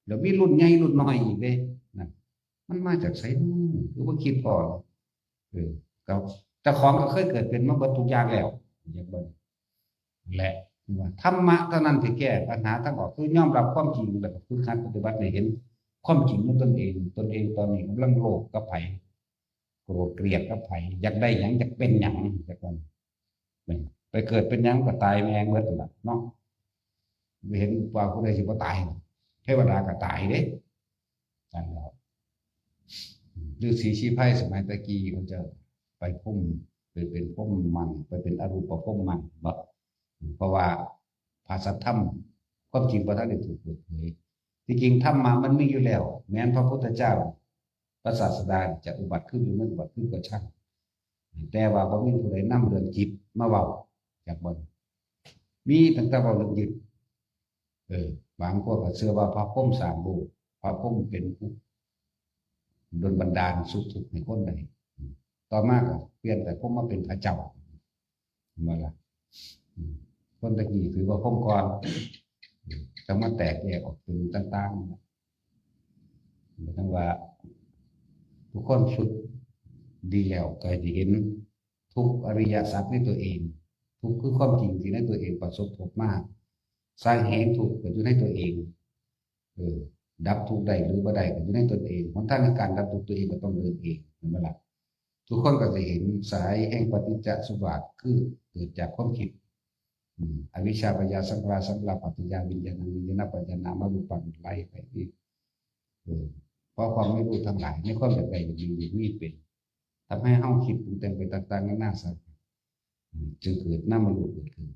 เดี๋ยวมีรุ่นใหญ่รุ่นน้อยอีกเลยนะมันมาจากไสนู้นคือว่าคิดก่อนก็เจ้าของก็เคยเกิดเป็นมาเบิดทุกอย่างแล้วอย่างเบิ้ลแหละว่าธรรมะเท่านั้นที่แก้ปัญหาทั้งหมดคือยอมรับความจริงแบบฝึกหัดปฏิบัติให้เห็นความจริงของตนเองตอนนี้กำลังโลภกับไผโกรธเกลียดกับไผอยากได้หยังอยากเป็นหยังจากนั้นไปเกิดเป็นหยังก็ตายแมงเบิดล่ะเนาะไม่เห็นว่าผู้ใดสิบ่ตายเทวดาก็ตายเด้นั่นแหละฤาษีชีไพรสมัยตะกี้มันจะไปพุ่มไปเป็นพุ่มมันไปเป็นอรูปพุ่มมันบ่เพราะว่าภาษาธรรมความจริงพระท่านได้ถูกเปิดเผยที่จริงธรรมะมันมีอยู่แล้วแม้นพระพุทธเจ้าพระศาสดาจะอุบัติขึ้นหรือไม่อุบัติขึ้นก็ช่างแต่ว่าบ่มีผู้ใดนำเรื่องจิตมาเว้าจากบ่มีตั้งแต่เว้าเรื่องจิตบางพวกก็เชื่อว่าพระพรหมสร้างโลกพระพรหมเป็นผู้ดลบันดาลสุขทุกข์ให้คนใดต่อมาก็เปลี่ยนแต่พรหมมาเป็นพระเจ้ามาละคนตะกี้ถือว่าพรหมก่อนจะมาแตกแยกออกเป็นต่างๆทั้งว่าทุกคนฝึกดีแล้วก็จะเห็นทุกอริยสัจในตัวเองทุกคือความจริงที่ในตัวเองประสบพบมากสร้างเหตุทุกข์ก็อยู่ในตัวเองดับทุกข์ได้หรือบ่ได้ก็อยู่ในตนเองหนทางในการดับทุกข์ตัวเองก็ต้องเดินเองนั่นแหละทุกคนก็จะเห็นสายแห่งปฏิจจสมุปบาทคือเกิดจากความคิดอวิชชาปัญญาสังขารสังขารปัจจยาวิญญาณวิญญาณปัญญานามารูปังไล่ไปนี่เพราะความไม่รู้ทั้งหลายในความแบบใดอย่างมีอย่างนี้เป็นทำให้เฮาคิดปรุงแต่งไปต่างๆนานาสักจึงเกิดน้ามารูเกิดขึ้น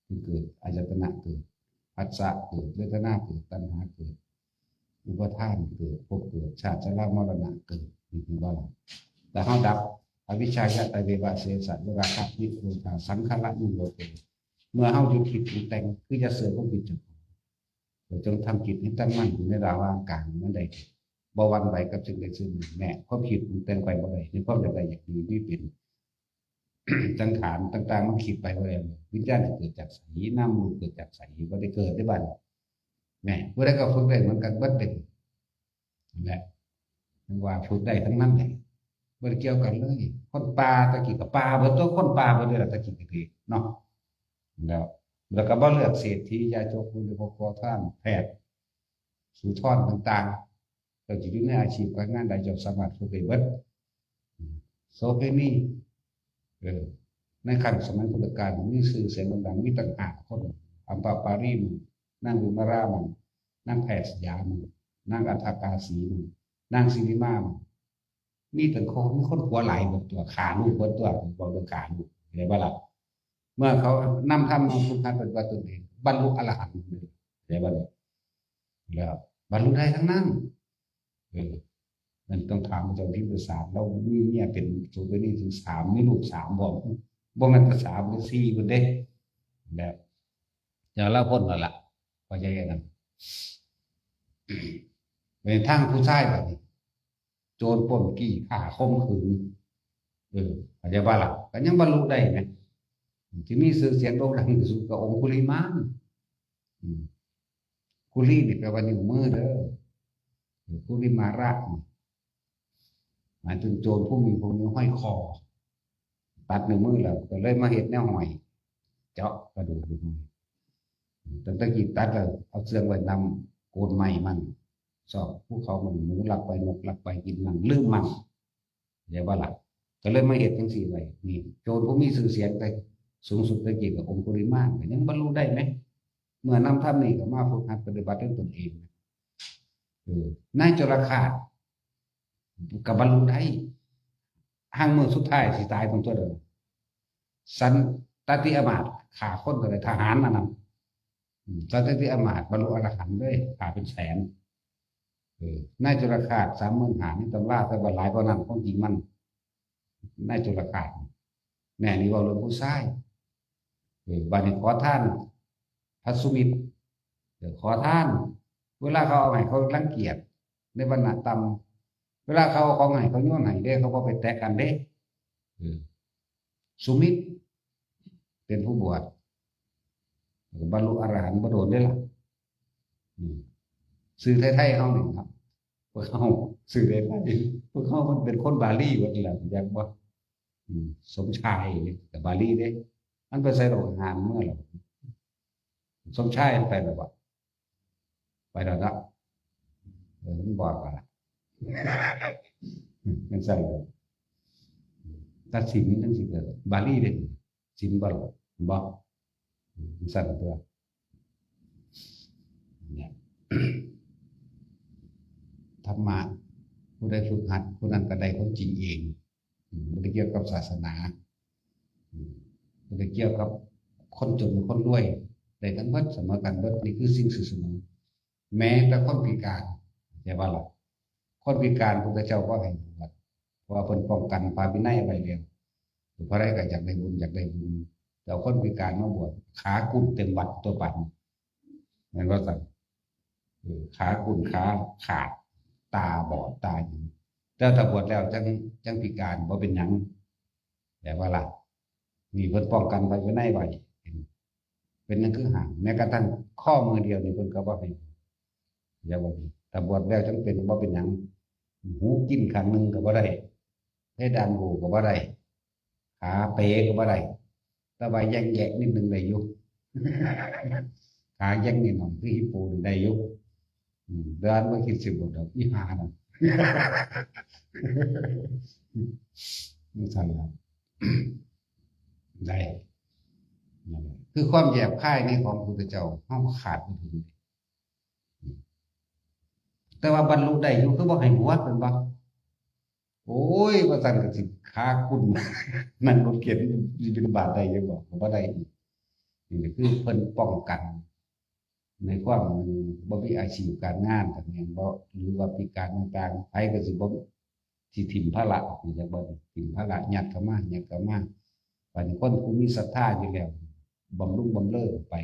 จึงเกิดอายตนะเกิดผัสสะเกิดเวทนาเกิดตัณหาเกิดอุปทานเกิดภพเกิดชาติชรามรณะเกิดนี่คือว่าแต่เฮาดับอวิชชายะตะเววะเสสะวราคะนิโรธาสังขารนิโรธเมื่อเฮาหยุดคิดปรุงแต่งคือจะเสื่อมความคิดเจ้าของเราจงทำจิตให้ตั้งมั่นอยู่ในระหว่างกลางมันได้บ่หวั่นไหวกับสิ่งใดสิ่งหนึ่งแม้ความคิดปรุงแต่งไปบ่ได้ในความแบบใดอย่างนี้ไม่เป็นสังขารต่างๆมันคิดไปบ่ได้วิญญาณเกิดจากไสน้ำรูปเกิดจากไสบ่ได้เกิดได้บัดแม่ผู้ใดก็ฝึกได้เหมือนกันเบิดเป็นนั่นแหละว่าฝึกได้ทั้งนั้นเลยบ่ได้เกี่ยวกันเลยคนป่าตะกี้กับป่าเบิดตัวคนป่าเบิดเลยล่ะตะกี้ตะกี้เนาะแล้วก็บ่เลือกเศรษฐียาจกบุญพกท่านแพทย์สู่ทอนต่างๆเราจะอยู่ในอาชีพการงานใดจะสามารถฝึกได้เบิดโสเภณีในขั้นสมัยพุทธกาลมีชื่อเสียงดังมีตั้ง5คนอัมปาปารีมนางวิมารามันนางแพทย์สยามนางอัฏฐกาสีนางสิริมามีตั้งคนมีคนหัวไหลหมดตัวขาลูกหมดตัวบอกเรื่องขาลูกเห็นบ่ล่ะ เมื่อเขานำธรรมมาฝึกหัดปฏิบัติตนเองบรรลุอรหันต์เดี๋ยวบรรลุแล้วบรรลุได้ทั้งนั้นมันต้องถามเจ้าที่ภาษาเรามีเนี่ยเป็นสุปนิถึง3มีลูก3บ่มันภาษาเป็น4คนเด้แล้วเดี๋ยวเราพ้นแล้วล่ะพอใจกันเป็นทางผู้ชายแบบนี้โจรปล้นกี้ฆ่าข่มขืนอาจจะว่าล่ะก็ยังบรรลุได้ไหมที่มีชื่อเสียงโด่งดังที่สุดก็องคุลิมานคุลีนี่แปลว่านิ้วมือเด้อคุลิมาระหมายถึงโจรผู้มีนิ้วห้อยคอตัดนิ้วมือแล้วก็เลยมาเห็ดแนวหอยเจาะกระดูกดูมือตั้งแต่กี่ตัดแล้วเอาเสื่องไว้นำโกนไม้มันสอบผู้เขามันหมูหลักไปนกหลักไปกินมันลืมมันเดี๋ยวว่าล่ะก็เลยมาเห็ดทั้ง4ไว้นี่โจรผู้มีชื่อเสียงไปสูงสุดตะกี้กับองคุลิมานยังบรรลุได้ไหมเมื่อนำธรรมนี่ก็มาฝึกหัดปฏิบัติด้วยตนเองนายจรคาดกับบรรลุได้ห้างเมืองสุดท้ายสิตายตรงตัวเดิมสันตติอมาตย์ขาคนตัวเลยทหารนั้นสันตติอมาตย์บรรลุอรหันต์ด้วยขาเป็นแสนนายจรคาด35,000นี่ตำราแต่ว่าหลายกว่านั้นของจริงมันนายจรคาดแน่นี่ว่าเรื่องผู้ชายบัดนี้ขอท่านพัสมิตรขอท่านเวลาเขาเอาให้เขารังเกียจในบรรณาต่ำเวลาเขาเอาของให้เขาโยนให้เด้เขาก็ไปแตะกันเด้สุมิตรเป็นผู้บวชบรรลุอรหันต์บ่โดนได้ล่ะสื่อไทยๆเขาหนึ่งครับพวกเขาสื่อไทยพวกเขามันเป็นคนบาลีว่าที่ละอยากว่าสมชายแต่บาลีเด้มันไปใส่โรงงานเมื่อไหร่สมชายไปแบบว่าไปแล้วนะมันบอกว่ามันใส่ตัดสินทั้งสิ่งเกิดบาลีเด่นสินบอลบอกมันสั่นตัวเนี่ยธรรมะผู้ใดฝึกหัดผู้นั้นก็ได้ความจริงเองไม่ได้เกี่ยวกับศาสนาไม่ได้เกี่ยวกับคนจนคนรวยได้ทั้งหมดเสมอกันหมดนี่คือสิ่งสื่อเสมอแม้แต่คนพิการแต่ว่าล่ะคนพิการพระเจ้าก็ให้บวชเพราะว่าเพิ่นป้องกันพาวินัยไว้แล้วพระใดก็อยากได้บุญแต่คนพิการมาบวชขากุดเต็มวัดตัวปันนั่นว่าสั่นขากุดขาขาดตาบอดตาอยู่แต่ถ้าบวชแล้วจังพิการบ่เป็นหยังแต่ว่าล่ะมีเพิ่นป้องกันไว้วินัยไว้เป็นนั่นคือห่างแม้กระทั่งข้อมือเดียวนี่เพิ่นก็บ่ให้อย่าว่าถ้าบวชแล้วจังเป็นบ่เป็นหยังหูกินข้างนึงก็บ่ได้เพดานโหวก็บ่ได้ขาเป๋ก็บ่ได้แต่ว่าแยกนิดนึงได้อยู่ขาแยกนิดหน่อยคือฮิปโปได้อยู่เดินบ่คิดสิบ่ดอกอีหาน่ะนี่ซั่นล่ะได้คือความแยบคายในของพระพุทธเจ้าเฮาขาดบ่ถึงแต่ว่าบรรลุได้อยู่คือบ่ให้บวชเพิ่นบ่โอ้ยว่าซั่นก็สิขาคุณนั่นรถเข็นสิเป็นบาทได้ยังบ่บ่ได้นี่คือเพิ่นป้องกันในความบ่มีอาชีพการงานก็แม่นบ่หรือว่าพิการต่างๆไผก็สิบ่สิถิ่มภาระนี่จักบ่ถิ่มภาระยัดเข้ามาบัดนี้คนผู้มีศรัทธาอยู่แล้วบำรุงบำเรอไป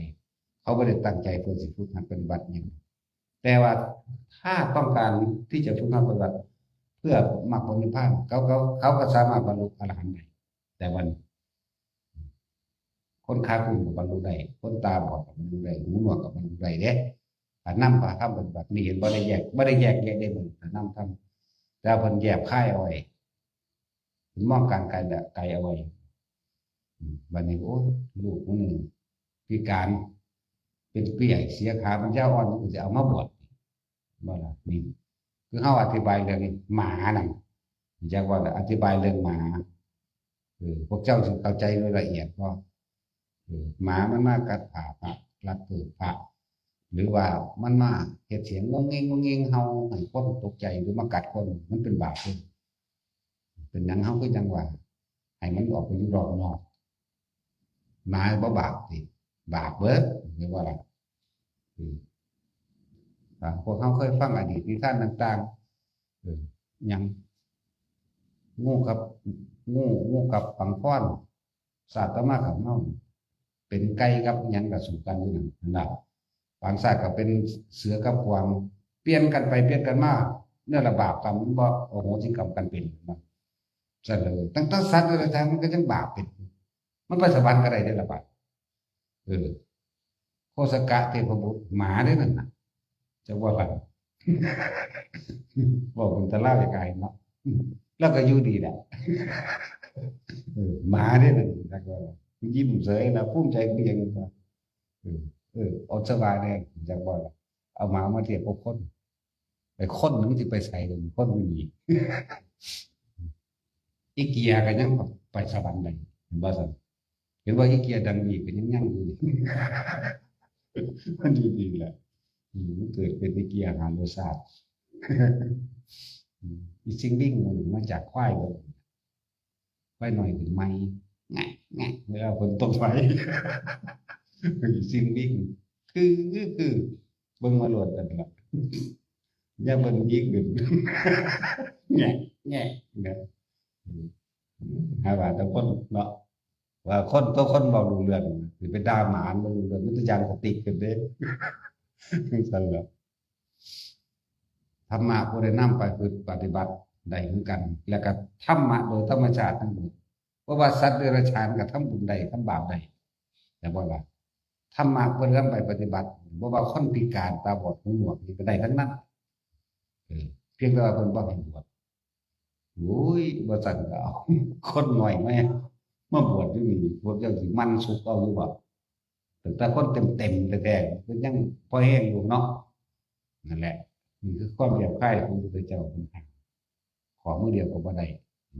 เขาบ่ได้ตั้งใจเพื่อสิฝึกหัดปฏิบัติหยังแต่ว่าถ้าต้องการที่จะฝึกหัดปฏิบัติเพื่อมรรคผลนิพพานเขาก็สามารถบรรลุอรหันต์ได้แต่วันคนขาคุณก็บรรลุได้คนตาบอดก็บรรลุได้หูหนวกก็บรรลุได้เด้ถ้านำพาทำปฏิบัตินี่เห็นบ่ได้แยกได้เหมือนถ้านำทำแต่เพิ่นแยกค่ายเอาไว้มองการไกลเอาไว้บัดนี้โอ้ยลูกคนนึงพิการเป็นเปียเสียขามันยาวอ่อนก็สิเอามาบวชบ่ล่ะนี่คือเฮาอธิบายเรื่องหมานั่นจักว่าอธิบายเรื่องหมาพวกเจ้าสิเข้าใจโดยละเอียดบ่หมามันมากัดขาพระรัดเปิดพระหรือว่ามันมาเฮ็ดเสียงงงเงงเฮาให้คนตกใจหรือมากัดคนมันเป็นบาปเป็นหยังเฮาคือจังว่าให้มันออกไปอยู่รอบนอก หมาบ่บาปสิบาปเบิดเรียกว่าอะไรพวกเขาเคยฟังอดีตนิทานต่างๆยังงูกับงูกับปังฟ้อนศาสตร์ตมากับเมาเป็นไก่กับยังกับสู่กันอยู่นั่นนะบางศาสตร์ก็เป็นเสือกับกวางเปลี่ยนกันไปเปลี่ยนกันมาเนื้อระบาปกรรมบ่โอ้โหสิกรรมกันเป็นนะซะเลยตั้งแต่สัตว์อะไรทางมันก็ยังบาปเป็นมันไปสวรรค์ก็ได้ได้ละบาปโคสกะเทพบุตรหมาได้นั่นนะจะว่าอะไรบอกเป็นตะเล่าอย่างไรเนาะแล้วก็อยู่ดีแหละหมาได้นั่นแล้วก็ยิ้มเสยนะภูมิใจเพียงก็อดสบายแน่จะว่าเอาหมามาเทียบกับคนไปคนนึงที่ไปใส่เลยคนไม่มีอีเกียกันยังไปสวรรค์เลยเห็นบ่สันเห็นว่าอีเกียดังอีกกันยังอยู่มันดีแหละมันเกิดเป็นอีเกียหาโลซาดอีซิงวิ่งมันมาจากควายเลยควายหน่อยถึงไม้ไงเวลาฝนตกไฟอีซิงวิ่งคือเบิ่งมาโหลดกันละอย่าเบิ่งยิงกันแง่เนี่ยหาว่าแต่คนเนาะว่าคนตัวคนบอกรู้เรื่องหรือเป็นดาหมานบ่รู้เรื่องมันตัวอย่างสติกันเด้สั่นแล้วธรรมะผู้ใดนำไปฝึกปฏิบัติได้เหมือนกันแล้วก็ธรรมะโดยธรรมชาติทั้งหมดเพราะว่าสัตว์เดรัจฉานก็ทำบุญได้ทำบาปได้แต่ว่าธรรมะเพิ่นนำไปปฏิบัติบ่ว่าคนพิการตาบอดหูหนวกนี่ก็ได้ทั้งนั้นเพียงแต่ว่าเพิ่นบ่ให้บวชโอ้ยบ่สั่นก็เอาคนหน่อยแม่มาบวชอยู่นี่พวกเจ้าสิมันสุกเอาอยู่บ่แต่คนเต็มๆแท้ๆเพิ่นยังพอแห้งอยู่เนาะนั่นแหละนี่คือความเรียบค่ายของพระพุทธเจ้าเพิ่นห้ามขอมือเดียวก็บ่ได้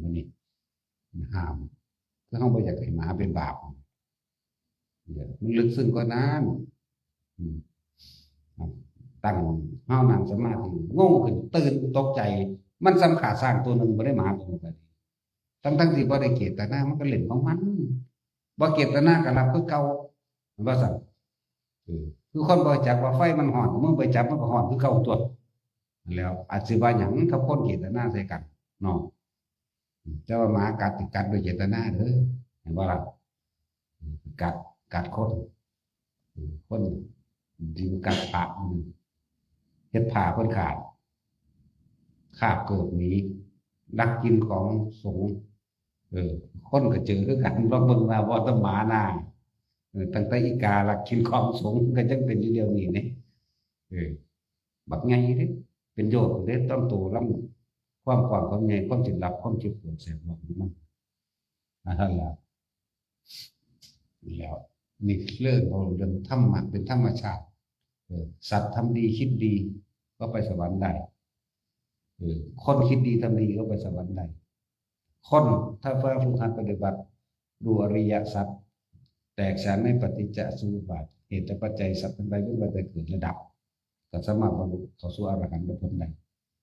มื้อนี้ห้ามคือเฮาบ่อยากให้หมาเป็นบาปมันลึกซึ้งกว่านั้นตั้งเฮานั่งสมาธิงงขึ้นตื่นตกใจมันสำขาสร้างตัวหนึ่งบ่ได้หมาตัวนึงก็ดีทั้งที่บ่ได้เจตนามันก็เล่นของมันบ่เจตนาก็รับคือเก่าว่าซั่นคือคนบ่จักว่าไฟมันร้อนเมื่อไปจับมันก็ร้อนคือเก่าตัวแล้วอาจสิว่าหยังกับคนเจตนาใส่กันเนาะแต่ว่าหมากัดโดยเจตนาเด้อเห็นบ่ล่ะกัดคนดินกัดปากเฮ็ดผ่าเพิ่นขาดคาบเกิดนี้ลักกินของสงคนก็เจอคือกันลองเบิ่งว่าบ่ต้องหมาหน้าตั้งแต่อีกาลักกินของสงก็จังเป็นอยู่เดียวนี้นี่บักใหญ่เด้เป็นโยชน์เด้ต้องโตลำความกว้างความใหญ่ความจิตหลับความเจ็บปวดแสบร้อนมันนั่นแหละแล้วนี่เรื่องของเรื่องธรรมะเป็นธรรมชาติสัตว์ทำดีคิดดีก็ไปสวรรค์ได้คนคิดดีทำดีก็ไปสวรรค์ได้คนถ้าเพื่อฝึกหัดปฏิบัติดูอริยสัจแตกฉานในปฏิจจสมุปบาทเหตุปัจจัยสัพพัญญาวิบัติเกิดระดับก็สามารถบรรลุเข้าสู่อรหันต์ผลได้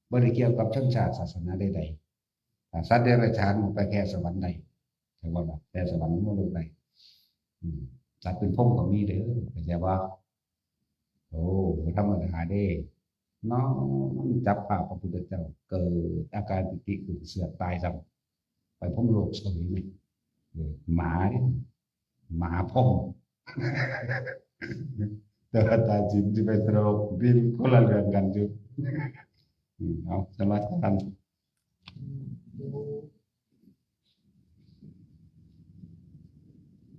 บ่ได้เกี่ยวกับชนชาติศาสนาใดๆสัตว์เดรัจฉานมันไปแค่สวรรค์ได้แต่ว่าแต่สวรรค์มันลงได้สัตว์เป็นพรหมก็มีเด้อเข้าใจว่าโอ้ธรรมดาเด้น้องจับภาพพระพุทธเจ้าเกิดอาการปิติขึ้นเสือกตายซ้ำไปพรหมโลกสวยนี่หมาเนี่ยหมาพรหมแต่ว่าตาจินที่ไปตรกดินคนละเรื่องกันอยู่เอาสมาธิกัน